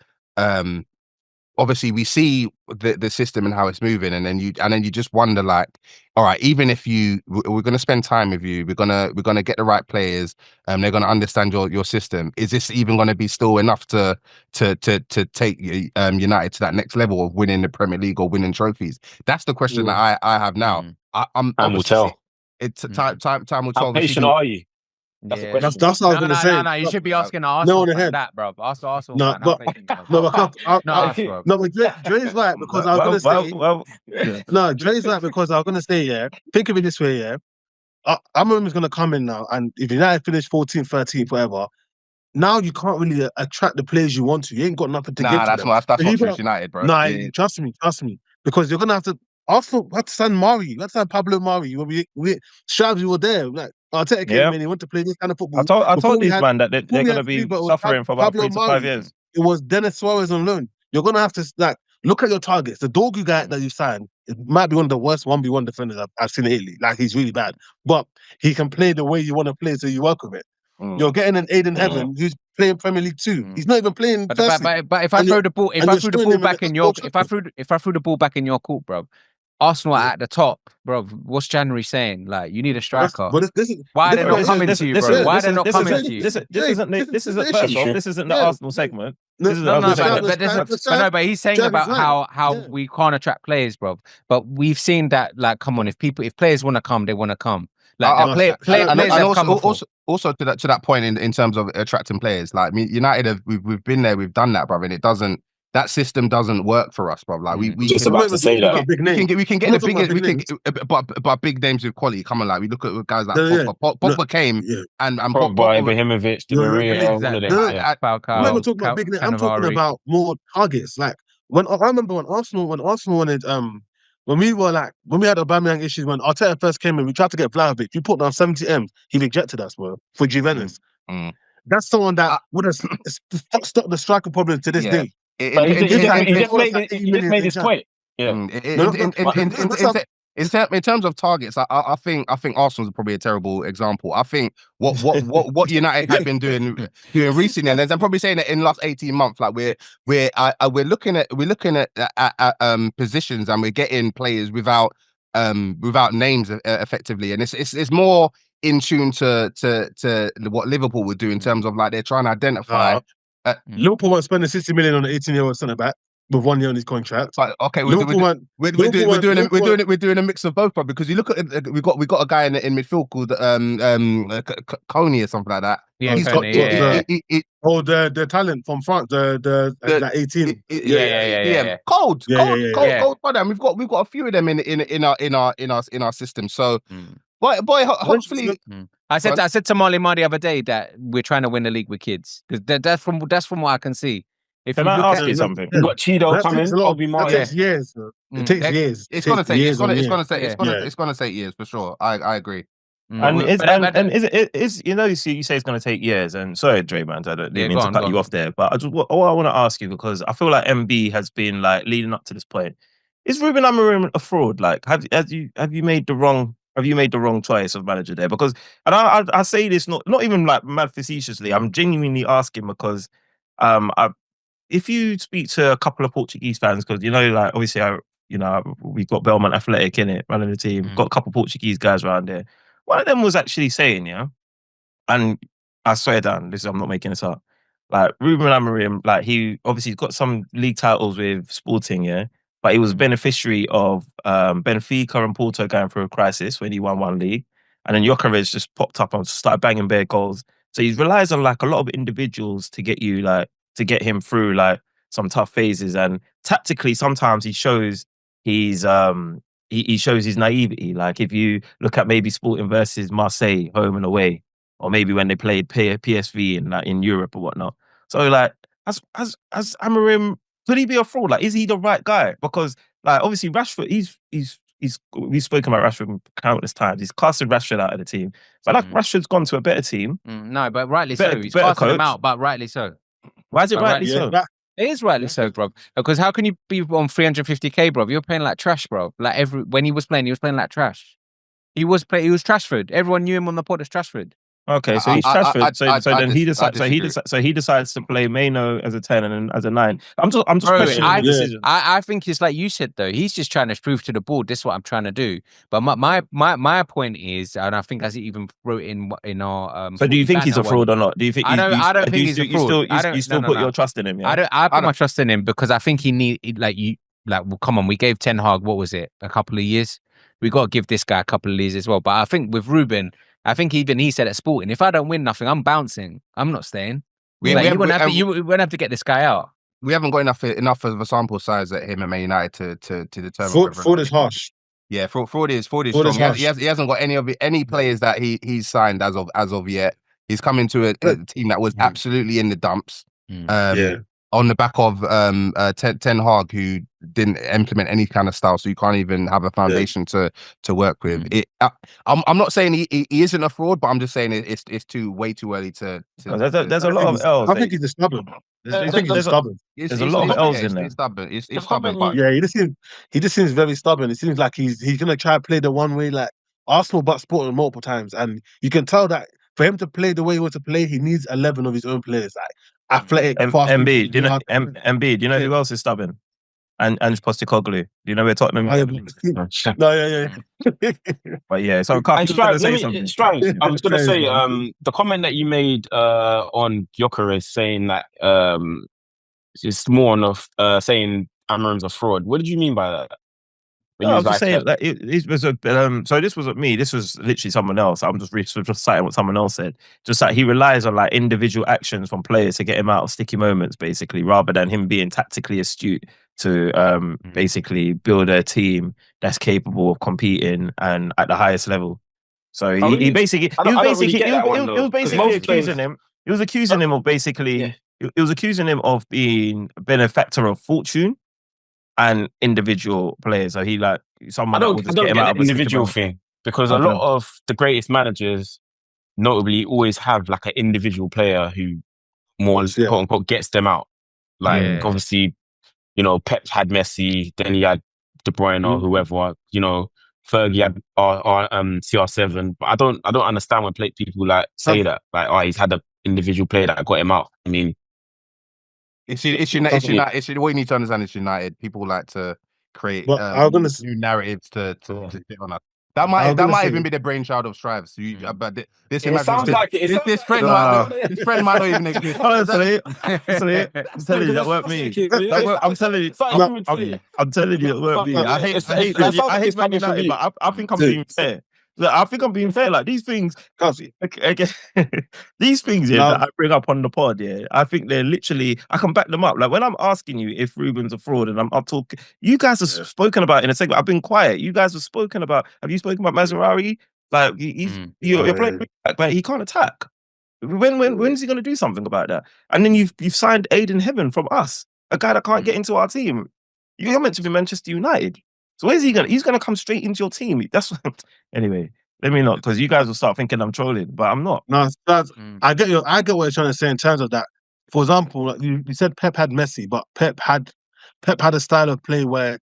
obviously we see the system and how it's moving, and then you just wonder, like, all right, even if we're going to spend time with you, we're gonna get the right players, they're going to understand your system. Is this even going to be still enough to take United to that next level of winning the Premier League or winning trophies? That's the question that I have now. Time will tell. Time will tell. How patient are you? That's the question. That's what I was going to say. No, you should be asking Arsenal that, bro. Ask Arsenal. But Dre's right, because I was going to say. No, Dre's right, because I was going to say, yeah. Think of it this way, yeah. Amorim is going to come in now, and if United finish 14th, 13th, whatever, now you can't really attract the players you want to. You ain't got nothing to give to them. That's not United, bro. Nah, trust me, because you're going to have to. Arsenal had to sign Mari. You had to sign Pablo Mari. Shabs, were there. Like Arteta came in, he went to play this kind of football. I told these man that they're going to be suffering for about Pablo 3 to 5 years. It was Dennis Suarez on loan. You're going to have to look at your targets. The Dorgu guy that you signed, it might be one of the worst 1v1 defenders I've seen in Italy. Like, he's really bad, but he can play the way you want to play, so you work with it. You're getting an Aiden Heaven who's playing Premier League 2. He's not even playing. But if I throw the ball, back in your court, bro, Arsenal are at the top, bro. What's January saying? Like, you need a striker. Why are they not coming to you, bro? Why are they not coming to you? This isn't first off, this isn't the Arsenal segment. But he's saying about how we can't attract players, bro. But we've seen that, like, come on, if players want to come, they want to come. Like, players have come before. Also to that point in terms of attracting players, like United we've been there, we've done that, brother, and that system doesn't work for us, bro. Like we just about to say that we can get the biggest, but big names with quality. Come on, like we look at guys like Pogba came and Pogba, Ibrahimovic, Di Maria, one of them. I'm not talking about big names. I'm talking about more targets. Like I remember when Arsenal wanted when we had Aubameyang issues, when Arteta first came in, we tried to get Vlahovic. We put down 70 M. He rejected us, bro, for Juventus. That's someone that would have stopped the striker problem to this day. He just made his point. Yeah. In terms of targets, I think Arsenal's probably a terrible example. I think what United have been doing recently, and I'm probably saying that in the last 18 months, like we're looking at positions and we're getting players without names effectively, and it's more in tune to what Liverpool would do in terms of like they're trying to identify. Liverpool won't spend the 60 million on an 18-year-old centre back with 1 year on his contract. But, okay, we're doing a mix of both, because you look at we got a guy in midfield called Coney or something like that. Yeah, he's Coney, got the talent from France, the 18. Yeah. Cold, brother. We've got a few of them in our system. So. Boy, hopefully. I said to Marley the other day that we're trying to win the league with kids, because that's from what I can see. Can I ask you something? You've got Cheeto coming. That takes years. It takes years. It's gonna take years. It's gonna take years for sure. I agree. And is you say it's going to take years, and sorry, Dre Man, I didn't mean to cut you off there, but I want to ask you, because I feel like MB has been like leading up to this point. Is Ruben Amorim a fraud? Like, have you made the wrong choice of manager there? Because, and I say this not even like mad facetiously, I'm genuinely asking, because if you speak to a couple of Portuguese fans, because like obviously we've got Belmont Athletic in it running the team, got a couple of Portuguese guys around there. One of them was actually saying, and I swear down, I'm not making this up. Like Ruben Amorim, like he obviously got some league titles with Sporting, but he was beneficiary of Benfica and Porto going through a crisis when he won one league, and then Jokovic just popped up and started banging bare goals. So he relies on like a lot of individuals to get him through like some tough phases, and tactically sometimes he shows he shows his naivety. Like if you look at maybe Sporting versus Marseille, home and away, or maybe when they played PSV in Europe or whatnot. So like, as Amorim, could he be a fraud? Like, is he the right guy? Because like obviously Rashford, we've spoken about Rashford countless times. He's casted Rashford out of the team, but like Rashford's gone to a better team. No, but rightly so. He's casting him out, but rightly so. Why is it rightly so? It is rightly so, bro. Because how can you be on 350k, bro? You're playing like trash, bro. Like when he was playing like trash. He was Trashford. Everyone knew him on the pod as Trashford. Okay, so he's Trashford. So he decides to play Mainoo as a 10 and as a 9. I'm just questioning the decision. I think it's like you said though. He's just trying to prove to the board this is what I'm trying to do. But my point is, and I think as he even wrote in our. So do you think he's a fraud or not? Do you think? I don't think he's a fraud. You still put your trust in him? Yeah? I put my trust in him because I think he well, come on, we gave Ten Hag, what was it, a couple of years? We got to give this guy a couple of years as well. But I think with Ruben, I think even he said at Sporting, if I don't win nothing, I'm bouncing. I'm not staying. You wouldn't have to get this guy out. We haven't got enough of a sample size at him at Man United to determine. Fraud is harsh. Yeah, fraud is strong. He hasn't got any players that he's signed as of yet. He's come into a team that was absolutely in the dumps. On the back of Ten Hag, who didn't implement any kind of style, so you can't even have a foundation to work with. I'm not saying he isn't a fraud, but I'm just saying it's way too early to. There's a lot of L's. I think he's stubborn. I think he's stubborn. There's a lot of L's in there. It's stubborn. It's stubborn. Yeah, he just seems very stubborn. It seems like he's gonna try to play the one way, like Arsenal, but Sporting multiple times, and you can tell that for him to play the way he wants to play, he needs 11 of his own players, like athletic, fast. MB, do you know who else is stubborn? and Postecoglou. Do you know where Tottenham? No. But yeah, so Cuff, And you were gonna Strive, say something. Strive, I was gonna say, Yeah. the comment that you made on Gyökeres saying that it's more of saying Amorim's a fraud. What did you mean by that? When No, you I was was just saying like, that it was a so this wasn't me. This was literally someone else. I'm just citing what someone else said. Just that he relies on like individual actions from players to get him out of sticky moments, basically, rather than him being tactically astute to basically build a team that's capable of competing and at the highest level. So he basically I don't really get that one, it was though, 'cause basically most players- accusing him. He was accusing him of basically. Yeah. It was accusing him of being a benefactor of fortune and individual players. So he like someone I that will don't just get get him out the of a sticky individual moment. thing, because a Okay. lot of the greatest managers notably always have like an individual player who more Yeah. quote unquote gets them out. Like Yeah. obviously, Pep had Messi, then he had De Bruyne or whoever. Fergie had CR7. But I don't understand when people like say that, like, oh, he's had an individual player that got him out. I mean, It's United. What you need to understand is United. People like to create But I was gonna say- new narratives to get on us. That I might was gonna say- even be the brainchild of Strive. So but this it sounds like it. this friend might not even exist. Honestly, I'm telling you that weren't me. I'm telling you, I'm telling you that weren't me. I hate Man United, but I think I'm being fair. Look, I think I'm being fair. Like these things, these things that I bring up on the pod, I think they're literally. I can back them up. Like when I'm asking you if Ruben's a fraud, and I'm talking, you guys have spoken about it in a segment. I've been quiet. You guys have spoken about. Have you spoken about Mazraoui? Like you're playing back, but he can't attack. When's he going to do something about that? And then you've signed Aiden Heaven from us, a guy that can't get into our team. You're meant to be Manchester United. So where's he going? He's going to come straight into your team. That's anyway. Let me not, because you guys will start thinking I'm trolling, but I'm not. No, I get what you're trying to say in terms of that. For example, like you said Pep had Messi, but Pep had a style of play where,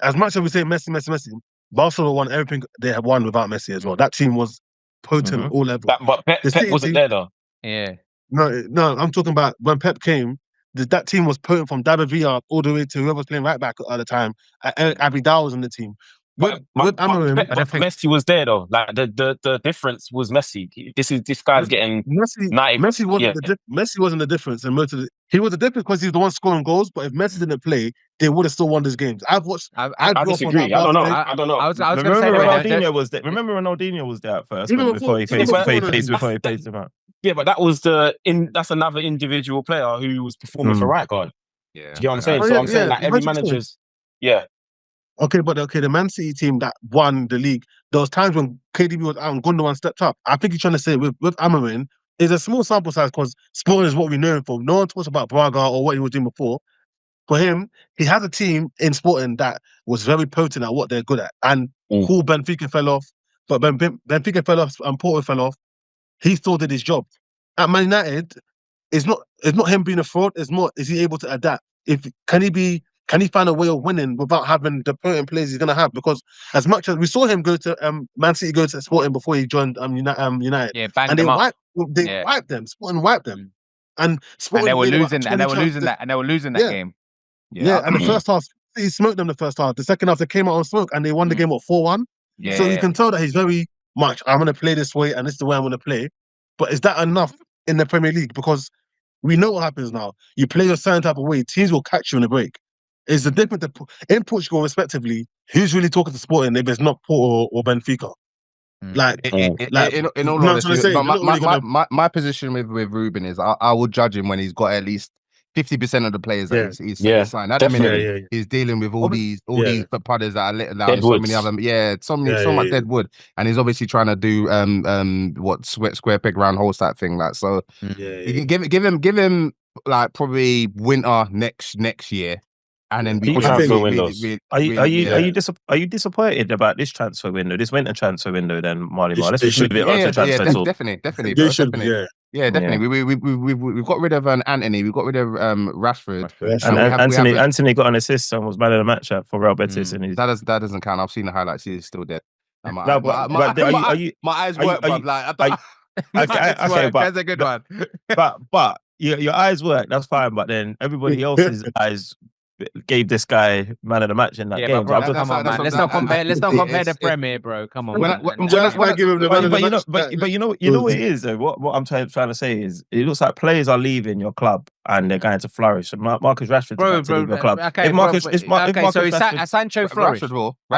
as much as we say Messi, Barcelona won everything they have won without Messi as well. That team was potent at all levels. But Pep wasn't there though. Yeah. No, I'm talking about when Pep came. That team was potent from David Villa all the way to whoever was playing right back at the time. Eric Abidal was in the team. With Amorim, Messi was there though. Like the difference was Messi. This guy's getting Messi wasn't the difference, and he was the difference because he was the one scoring goals. But if Messi didn't play, they would have still won this games. I disagree. I don't know. I was going to say Ronaldinho was there. Remember Ronaldinho was there at first before he faced him out. Yeah, but that was that's another individual player who was performing for right guard. Yeah, do you know what I'm saying? So I'm saying like every manager's Okay, but the Man City team that won the league, there was times when KDB was out and Gundogan stepped up. I think he's trying to say with Amorim, it's a small sample size because Sporting is what we know him for. No one talks about Brugge or what he was doing before. For him, he has a team in Sporting that was very potent at what they're good at. And cool, Benfica fell off, but when Benfica fell off and Porto fell off, he still did his job. At Man United, it's not him being a fraud. It's more, is he able to adapt? Can he find a way of winning without having the potent players he's going to have? Because as much as we saw him go to Man City, go to Sporting before he joined United, and they wiped them. Sporting wiped them, and Sporting they were losing that game. Yeah, and the first half he smoked them. The first half, the second half they came out on smoke and they won the game 4-1. Yeah. So you can tell that he's very much. I'm going to play this way, and this is the way I'm going to play. But is that enough in the Premier League? Because we know what happens now. You play a certain type of way, teams will catch you in the break. Is the difference in Portugal, respectively? Who's really talking to Sporting if it's not Porto or Benfica? In all honesty, my position with Ruben is I will judge him when he's got at least 50% of the players that he's signed. At the minute, he's dealing with all these pudders that are little out. So many other, so much dead wood, and he's obviously trying to do what square peg round hole type thing. Like so, you can give him like probably winter next year. And then transfer windows. Are you disappointed about this transfer window, this winter transfer window? Then Marley, let's just move it on to transfer talk. Definitely. Definitely. We've got rid of Anthony. We got rid of Rashford. And Anthony got an assist and was man of the match for Real Betis. And that doesn't count. I've seen the highlights. He's still dead. My eyes work, but like okay, that's a good one. But your eyes work. That's fine. But then everybody else's eyes gave this guy man of the match in that Yeah, game. but bro, So come on, man. Let's not compare the Premier, bro. Come on, man. Just by giving him the man of the match. But you know what it is. Though? What I'm trying to say is, it looks like players are leaving your club and they're going to flourish. And Marcus Rashford's about to leave your club. Okay, Sancho flourished.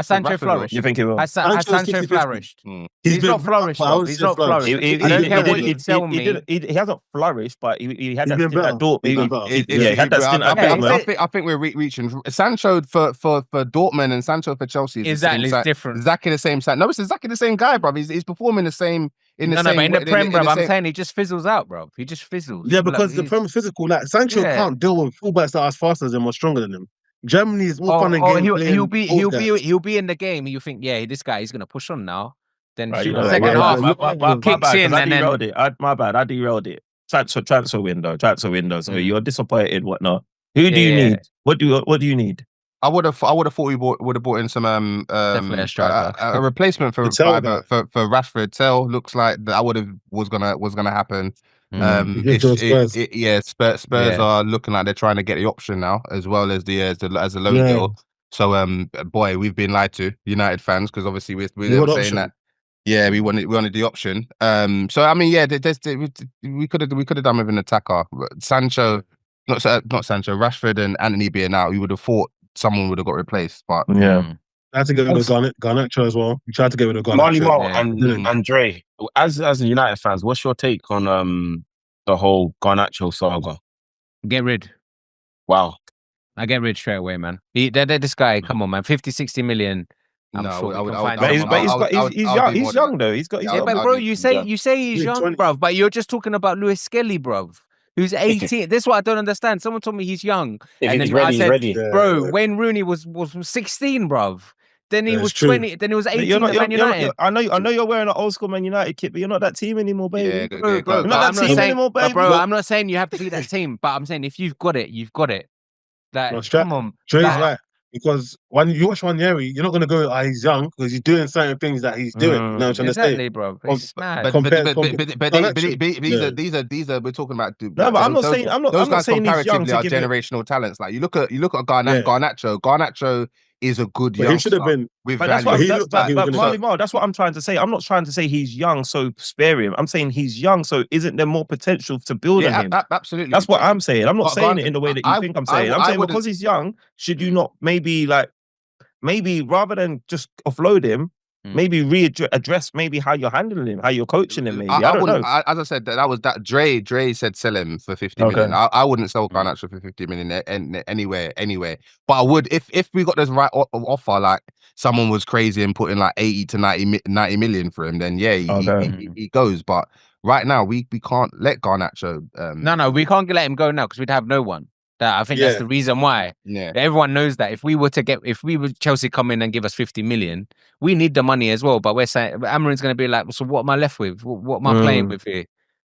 Sancho flourished. You think he will? Has Sancho flourished? He's not flourished. He's not flourished. I don't care what you tell me. He hasn't flourished, but he had that stint at Dortmund. He had that stint at Dortmund. I think we're reaching Sancho for Dortmund and Sancho for Chelsea. Exactly, it's different. Exactly the same side. No, it's exactly the same guy, bro. He's performing the same. But in the Prem, bro, I'm saying he just fizzles out, bro. He just fizzles. Yeah, because the Prem is physical. Like Sancho can't deal with fullbacks that are as fast as him or stronger than him. Germany is all fun and game. He'll be in the game, and you think, yeah, this guy is gonna push on now. Then Right, second half kicks in, and then my bad, I derailed it. Transfer window. So you're disappointed, whatnot. Who do you need? What do you need? I would have thought we would have brought in some a replacement for Rashford. Tell looks like that was gonna happen. Spurs are looking like they're trying to get the option now, as well as the loan deal. So boy, we've been lied to, United fans, because obviously we're saying that. Yeah, we wanted the option. So I mean, yeah, we could have done with an attacker. Sancho, not Sancho, Rashford and Anthony being out, we would have thought someone would have got replaced. But I had to get rid of Garnacho as well. We tried to get rid of Garnacho. And Dre, as a United fans, what's your take on the whole Garnacho saga? Get rid. Wow. I get rid straight away, man. This guy, come on, man. 50, 60 million. He's young though. But bro, you say he's young, bro. But you're just talking about Lewis-Skelly, bro, who's 18. This is what I don't understand. Someone told me he's young, and then I said, bro, Wayne Rooney was 16, bro. Then he was 20. Then he was 18 at Man United. I know you're wearing an old school Man United kit, but you're not that team anymore, baby. Bro, you're not that team anymore, baby. Bro, I'm not saying you have to be that team, but I'm saying if you've got it, you've got it. Like, come on, Dre's right. Because when you watch Nwaneri, you're not going to go, he's young, because he's doing certain things that he's doing. You know what I'm trying to say? Bro. It's mad. But these are we're talking about. No, but I'm not saying he's young. Are generational talents. Like you look at Garnacho. Garnacho is a good youngster. He should have been. That's what I'm trying to say. I'm not trying to say he's young, so spare him. I'm saying he's young, so isn't there more potential to build on him? Absolutely. That's what I'm saying. I'm not saying it in the way that you think I'm saying. I'm saying because he's young, should you not maybe rather than just offload him, maybe readdress maybe how you're handling him, how you're coaching him. Maybe I don't know. As I said, that was that Dre said sell him for 50 million. I wouldn't sell Garnacho for 50 million anywhere. But I would if we got this right offer, like someone was crazy and putting like 80 to 90 million for him, then he goes. But right now we can't let Garnacho. No, we can't let him go now because we'd have no one. I think that's the reason why. Yeah. Everyone knows that if we were Chelsea come in and give us 50 million, we need the money as well. But we're saying Amorim's going to be like, so what am I left with? What am I playing with here?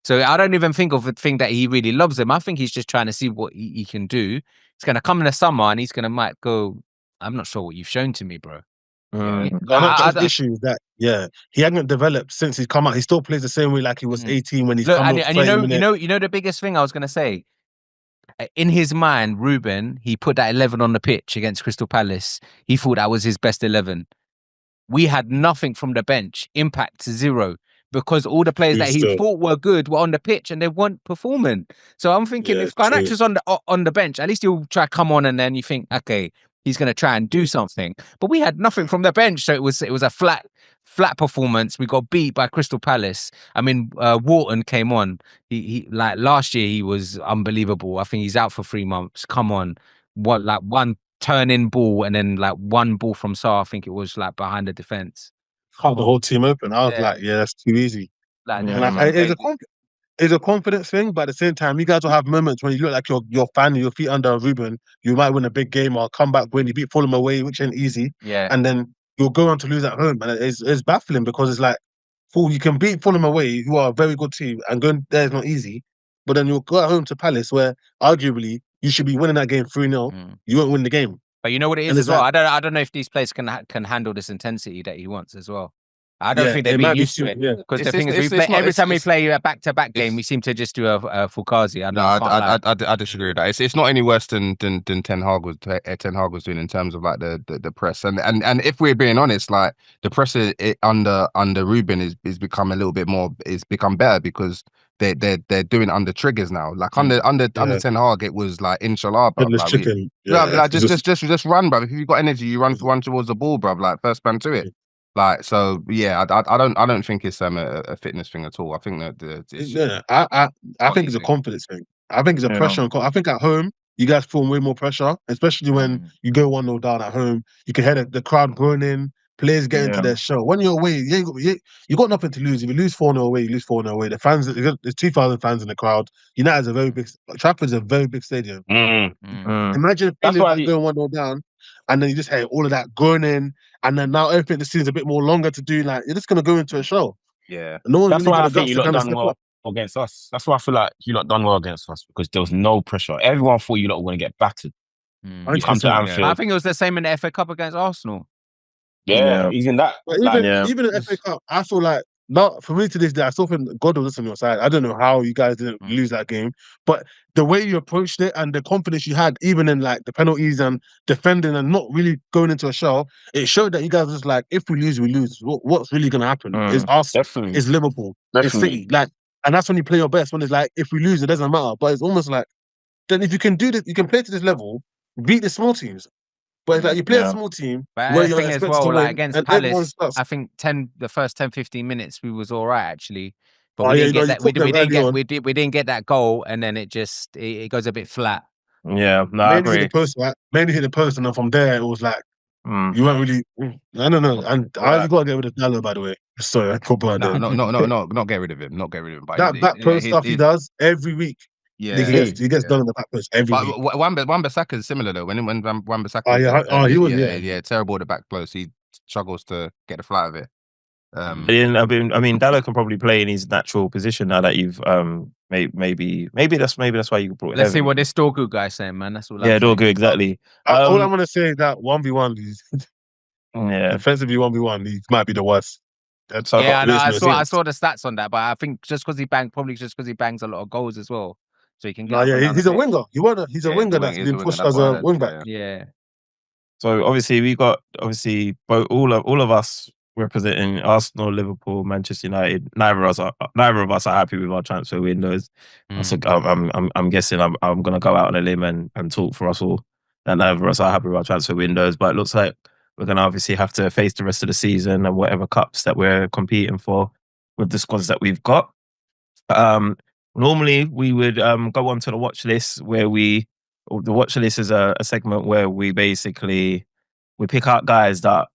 So I don't even think of the thing that he really loves him. I think he's just trying to see what he can do. He's going to come in the summer and he's going to might go, I'm not sure what you've shown to me, bro. Garnacho's issue is that he hasn't developed since he's come out. He still plays the same way like he was 18 when he's come out. And you know the biggest thing I was going to say. In his mind, Ruben, he put that 11 on the pitch against Crystal Palace. He thought that was his best 11. We had nothing from the bench. Impact 0. Because all the players that he thought were good were on the pitch and they weren't performing. So I'm thinking if Garnacho's on the bench, at least he'll try to come on and then you think, okay, he's going to try and do something. But we had nothing from the bench. So it was a flat performance. We got beat by Crystal Palace. I mean, Wharton came on. He like last year he was unbelievable. I think he's out for 3 months. Come on, one turn-in ball and then like one ball from Salah. I think it was like behind the defense. Cut the whole team open. I was like, that's too easy. It's a confidence thing, but at the same time, you guys will have moments when you look like you're fanning your feet under Ruben. You might win a big game or come back when you beat Fulham away, which ain't easy. Yeah, and then you'll go on to lose at home, and it's baffling because it's like, you can beat Fulham away, who are a very good team, and going there is not easy. But then you'll go at home to Palace, where arguably you should be winning that game 3-0. You won't win the game. But you know what it is as well. I don't know if these players can handle this intensity that he wants as well. I don't think they've it been might be used to too. it. Yeah, Because the It's- thing is, it's- we it's play not- every it's- time we it's- play a back-to-back game, it's- we seem to just do a Fugazi. I No, can't lie. I disagree with that. It's not any worse than Ten Hag was doing in terms of like the press. And if we're being honest, like the press under Ruben is become a little bit more, is become better because they're doing it under triggers now. Like under Ten Hag, it was like inshallah, bruv. headless Like, chicken. like just run, bruv. If you've got energy, you run towards the ball, bruv. Like first man to it. Like, so yeah, I don't think it's a fitness thing at all. I think that it's Yeah, I think it's a confidence thing. I think it's a pressure. I think at home you guys feel way more pressure, especially when you go 1-0 down at home. You can hear the crowd groaning, players get into their show. When you're away, you got nothing to lose. If you lose 4-0 away, you lose 4-0 away. The fans, there's 2,000 fans in the crowd. United's a very big. Trafford's a very big stadium. Imagine That's why going 1-0 down, and then you just hear all of that groaning, and then now everything the season's a bit more longer to do. Like you're just gonna go into a show. yeah. No one's That's really why I gonna think guts you to lot kind of done step well up. against us. That's why I feel like you lot done well against us because there was no pressure. Everyone thought you lot were going to get battered. You come to 100%, Anfield. I think it was the same in the FA Cup against Arsenal. Even that. But like, even in FA Cup, I feel like not for me to this day. I still think God was on your side. I don't know how you guys didn't lose that game, but the way you approached it and the confidence you had, even in like the penalties and defending and not really going into a shell, it showed that you guys were just like, if we lose, we lose. What's really gonna happen? It's us. Definitely. It's Liverpool. It's City. Like, and that's when you play your best. When it's like, if we lose, it doesn't matter. But it's almost like, then if you can do this, you can play to this level, beat the small teams. But it's like you play a small team But where the you're thing as expected well, to like win, against and everyone Palace, starts. I think the first 10, 15 minutes we was all right actually, but Oh, we yeah, didn't you get that. We cooked them didn't early on. get we didn't get that goal, and then it just it goes a bit flat. Yeah, no, I Mainly hit agree. the post, right? Mainly hit the post, and then from there it was like you weren't really. I don't know. And you got to get rid of Dallo, by the way. Sorry, I forgot about that. No, not get rid of him. Not get rid of him. But That back post stuff he does every week. Yeah, he gets done on the back post every week. But Wan-Bissaka is similar though. When Wan-Bissaka, he was terrible at the back post. He struggles to get the flight of it. I mean, Dallo can probably play in his natural position now that you've maybe that's why you brought. Let's see what this Dorgu guy's saying, man. That's all. Yeah, Dorgu, exactly. All I'm gonna say is that 1v1, defensively 1v1, he might be the worst. I saw the stats on that, but I think just because he bangs a lot of goals as well, so he can get. He's a winger. He's a winger that's been pushed as a wing back. Yeah. So obviously we got all of us representing Arsenal, Liverpool, Manchester United. Neither of us are happy with our transfer windows. So I'm guessing I'm gonna go out on a limb and talk for us all that neither of us are happy with our transfer windows. But it looks like we're gonna obviously have to face the rest of the season and whatever cups that we're competing for with the squads that we've got. Normally we would go on to the watch list the watch list is a segment where we basically pick out guys that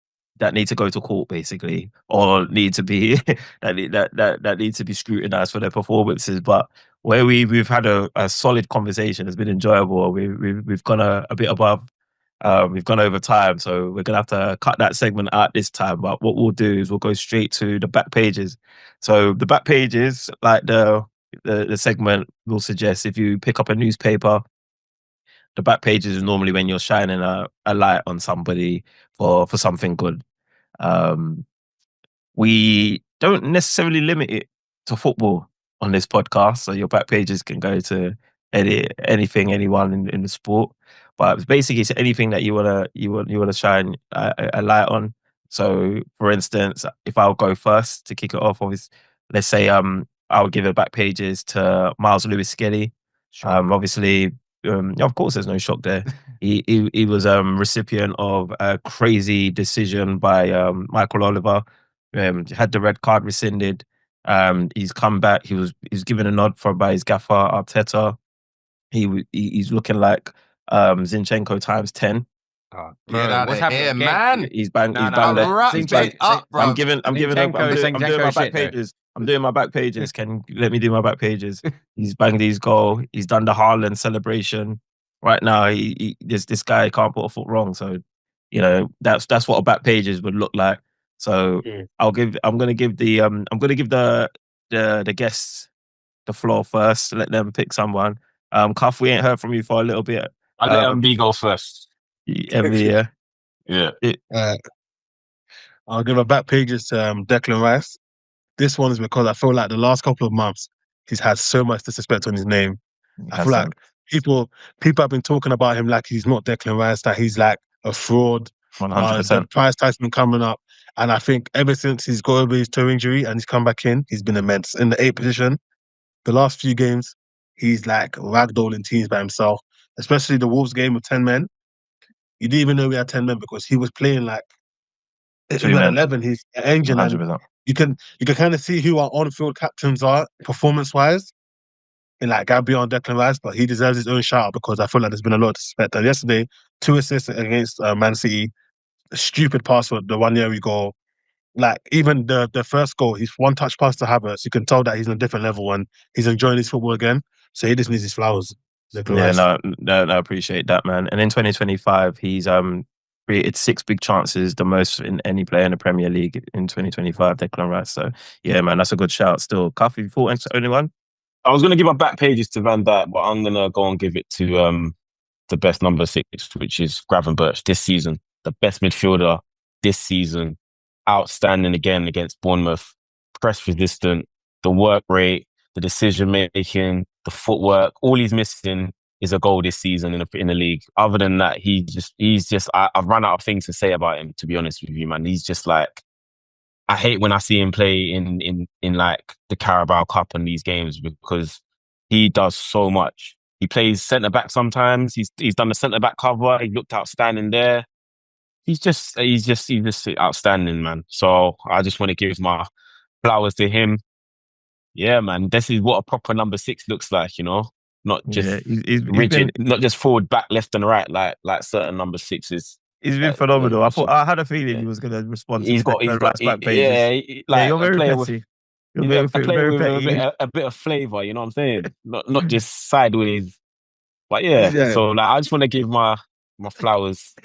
need to go to court basically, or need to be that need to be scrutinized for their performances. But where we've had a solid conversation, it's been enjoyable. We've gone a bit above. We've gone over time, so we're gonna have to cut that segment out this time. But what we'll do is we'll go straight to the back pages. So the back pages, like the segment will suggest, if you pick up a newspaper, the back pages is normally when you're shining a light on somebody for something good. We don't necessarily limit it to football on this podcast, so your back pages can go to anyone in the sport. But basically, it's anything that you wanna shine a light on. So, for instance, if I'll go first to kick it off, obviously, let's say I'll give the back pages to Myles Lewis-Skelly. Obviously, of course, there's no shock there. He was recipient of a crazy decision by Michael Oliver. Had the red card rescinded. He's come back. He was given a nod by his gaffer Arteta. He's looking like Zinchenko times 10. What's happening, man? He's banged. No, He's banged. I'm doing my back shit, pages. I'm doing my back pages. Can you let me do my back pages? He's banged his goal. He's done the Haaland celebration. Right now, this guy can't put a foot wrong. So, that's what a back pages would look like. So I'm gonna give the guests the floor first. Let them pick someone. Cuff, we ain't heard from you for a little bit. I'll let MB go first. MB, yeah. Yeah. I'll give a back pages to Declan Rice. This one is because I feel like the last couple of months he's had so much disrespect on his name. I feel like people have been talking about him like he's not Declan Rice, that he's like a fraud. 100%. The price tag's been coming up, and I think ever since he's got over his toe injury and he's come back in, he's been immense. In the 8th position, the last few games, he's like ragdolling teams by himself, especially the Wolves game with 10 men. You didn't even know we had 10 men because he was playing like even at 11. He's an engine, and you can kind of see who our on-field captains are performance-wise, in like Gabriel and Declan Rice, but he deserves his own shout out because I feel like there's been a lot of disrespect. And yesterday, 2 assists against Man City, a stupid pass for the Nwaneri goal. Like even the first goal, he's one touch pass to Havertz. You can tell that he's on a different level and he's enjoying his football again. So he just needs his flowers. Yeah, no, I appreciate that, man. And in 2025, he's created 6 big chances, the most in any player in the Premier League in 2025, Declan Rice. So yeah, man, that's a good shout still. Cuff, you thought only one? I was going to give my back pages to Van Dijk, but I'm going to go and give it to the best number 6, which is Gravenberch this season. The best midfielder this season. Outstanding again against Bournemouth. Press resistant, the work rate, the decision making, the footwork. All he's missing is a goal this season in the league. Other than that, he's just. I've run out of things to say about him, to be honest with you, man. He's just like, I hate when I see him play in like the Carabao Cup and these games because he does so much. He plays centre back sometimes. He's done the centre back cover. He looked outstanding there. He's just outstanding, man. So I just want to give my flowers to him. Yeah, man. This is what a proper number 6 looks like, you know? Not just rigid, not just forward, back, left and right like certain number 6s. He's been phenomenal. I had a feeling he was going to respond to back pages. Like you're very petty. You're very petty. A bit of flavour, you know what I'm saying? Not just sideways. But yeah. So like, I just want to give my flowers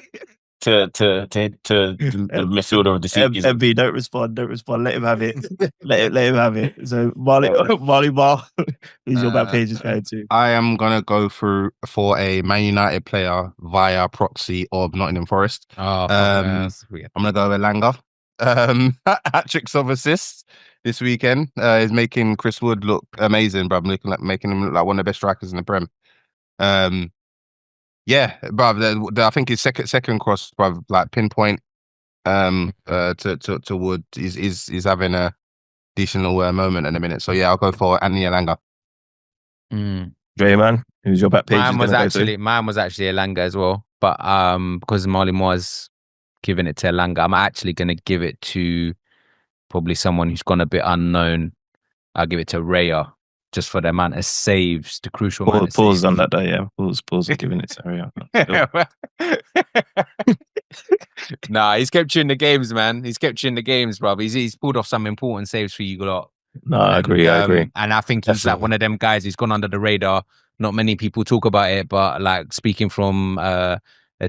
to the midfielder of the season. M.B, don't respond. Let him have it. let him have it. So Marley Mar, who's your back pages going to? I am gonna go for a Man United player via proxy of Nottingham Forest. I'm gonna go with Langer. Hat-tricks of assists this weekend is making Chris Wood look amazing, bro. Making him look like one of the best strikers in the Prem. Yeah, bruv. I think his second cross, bruv, like pinpoint to Wood is having a decent little moment in a minute. So yeah, I'll go for Anthony Elanga. Dre Man, who's your back page? Mine was actually Elanga as well, but because Marley was giving it to Elanga, I'm actually going to give it to probably someone who's gone a bit unknown. I'll give it to Raya. Just for the amount of saves, the crucial amount of pause on that, though, yeah. Pause giving it to Raya. Nah, he's kept you in the games, man. He's kept you in the games, bro. He's pulled off some important saves for you lot. No, I agree. And I think he's like one of them guys who's gone under the radar. Not many people talk about it, but like speaking from a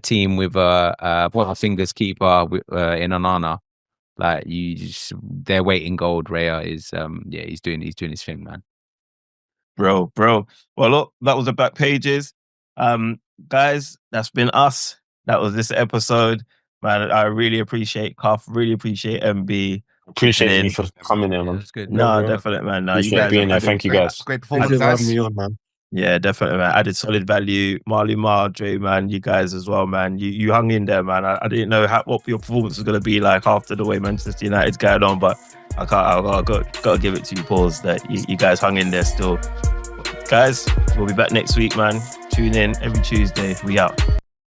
team with a fingers keeper in Onana, like their weight in gold. Raya is he's doing his thing, man. Bro. Well, look, that was the back pages. Guys, that's been us. That was this episode. Man, I really appreciate Cuff, really appreciate M.B. Appreciate you for coming in, man. That's good. No, definitely, man. No, you guys being there. Thank you, guys. Great performance, guys. Me on, man. Yeah, definitely, man. Added solid value. Marley Mar, Dre, man, you guys as well, man. You hung in there, man. I didn't know what your performance was going to be like after the way Manchester United's going on, but I got to give it to you, Pauls, that you guys hung in there still. Guys, we'll be back next week, man. Tune in every Tuesday. We out.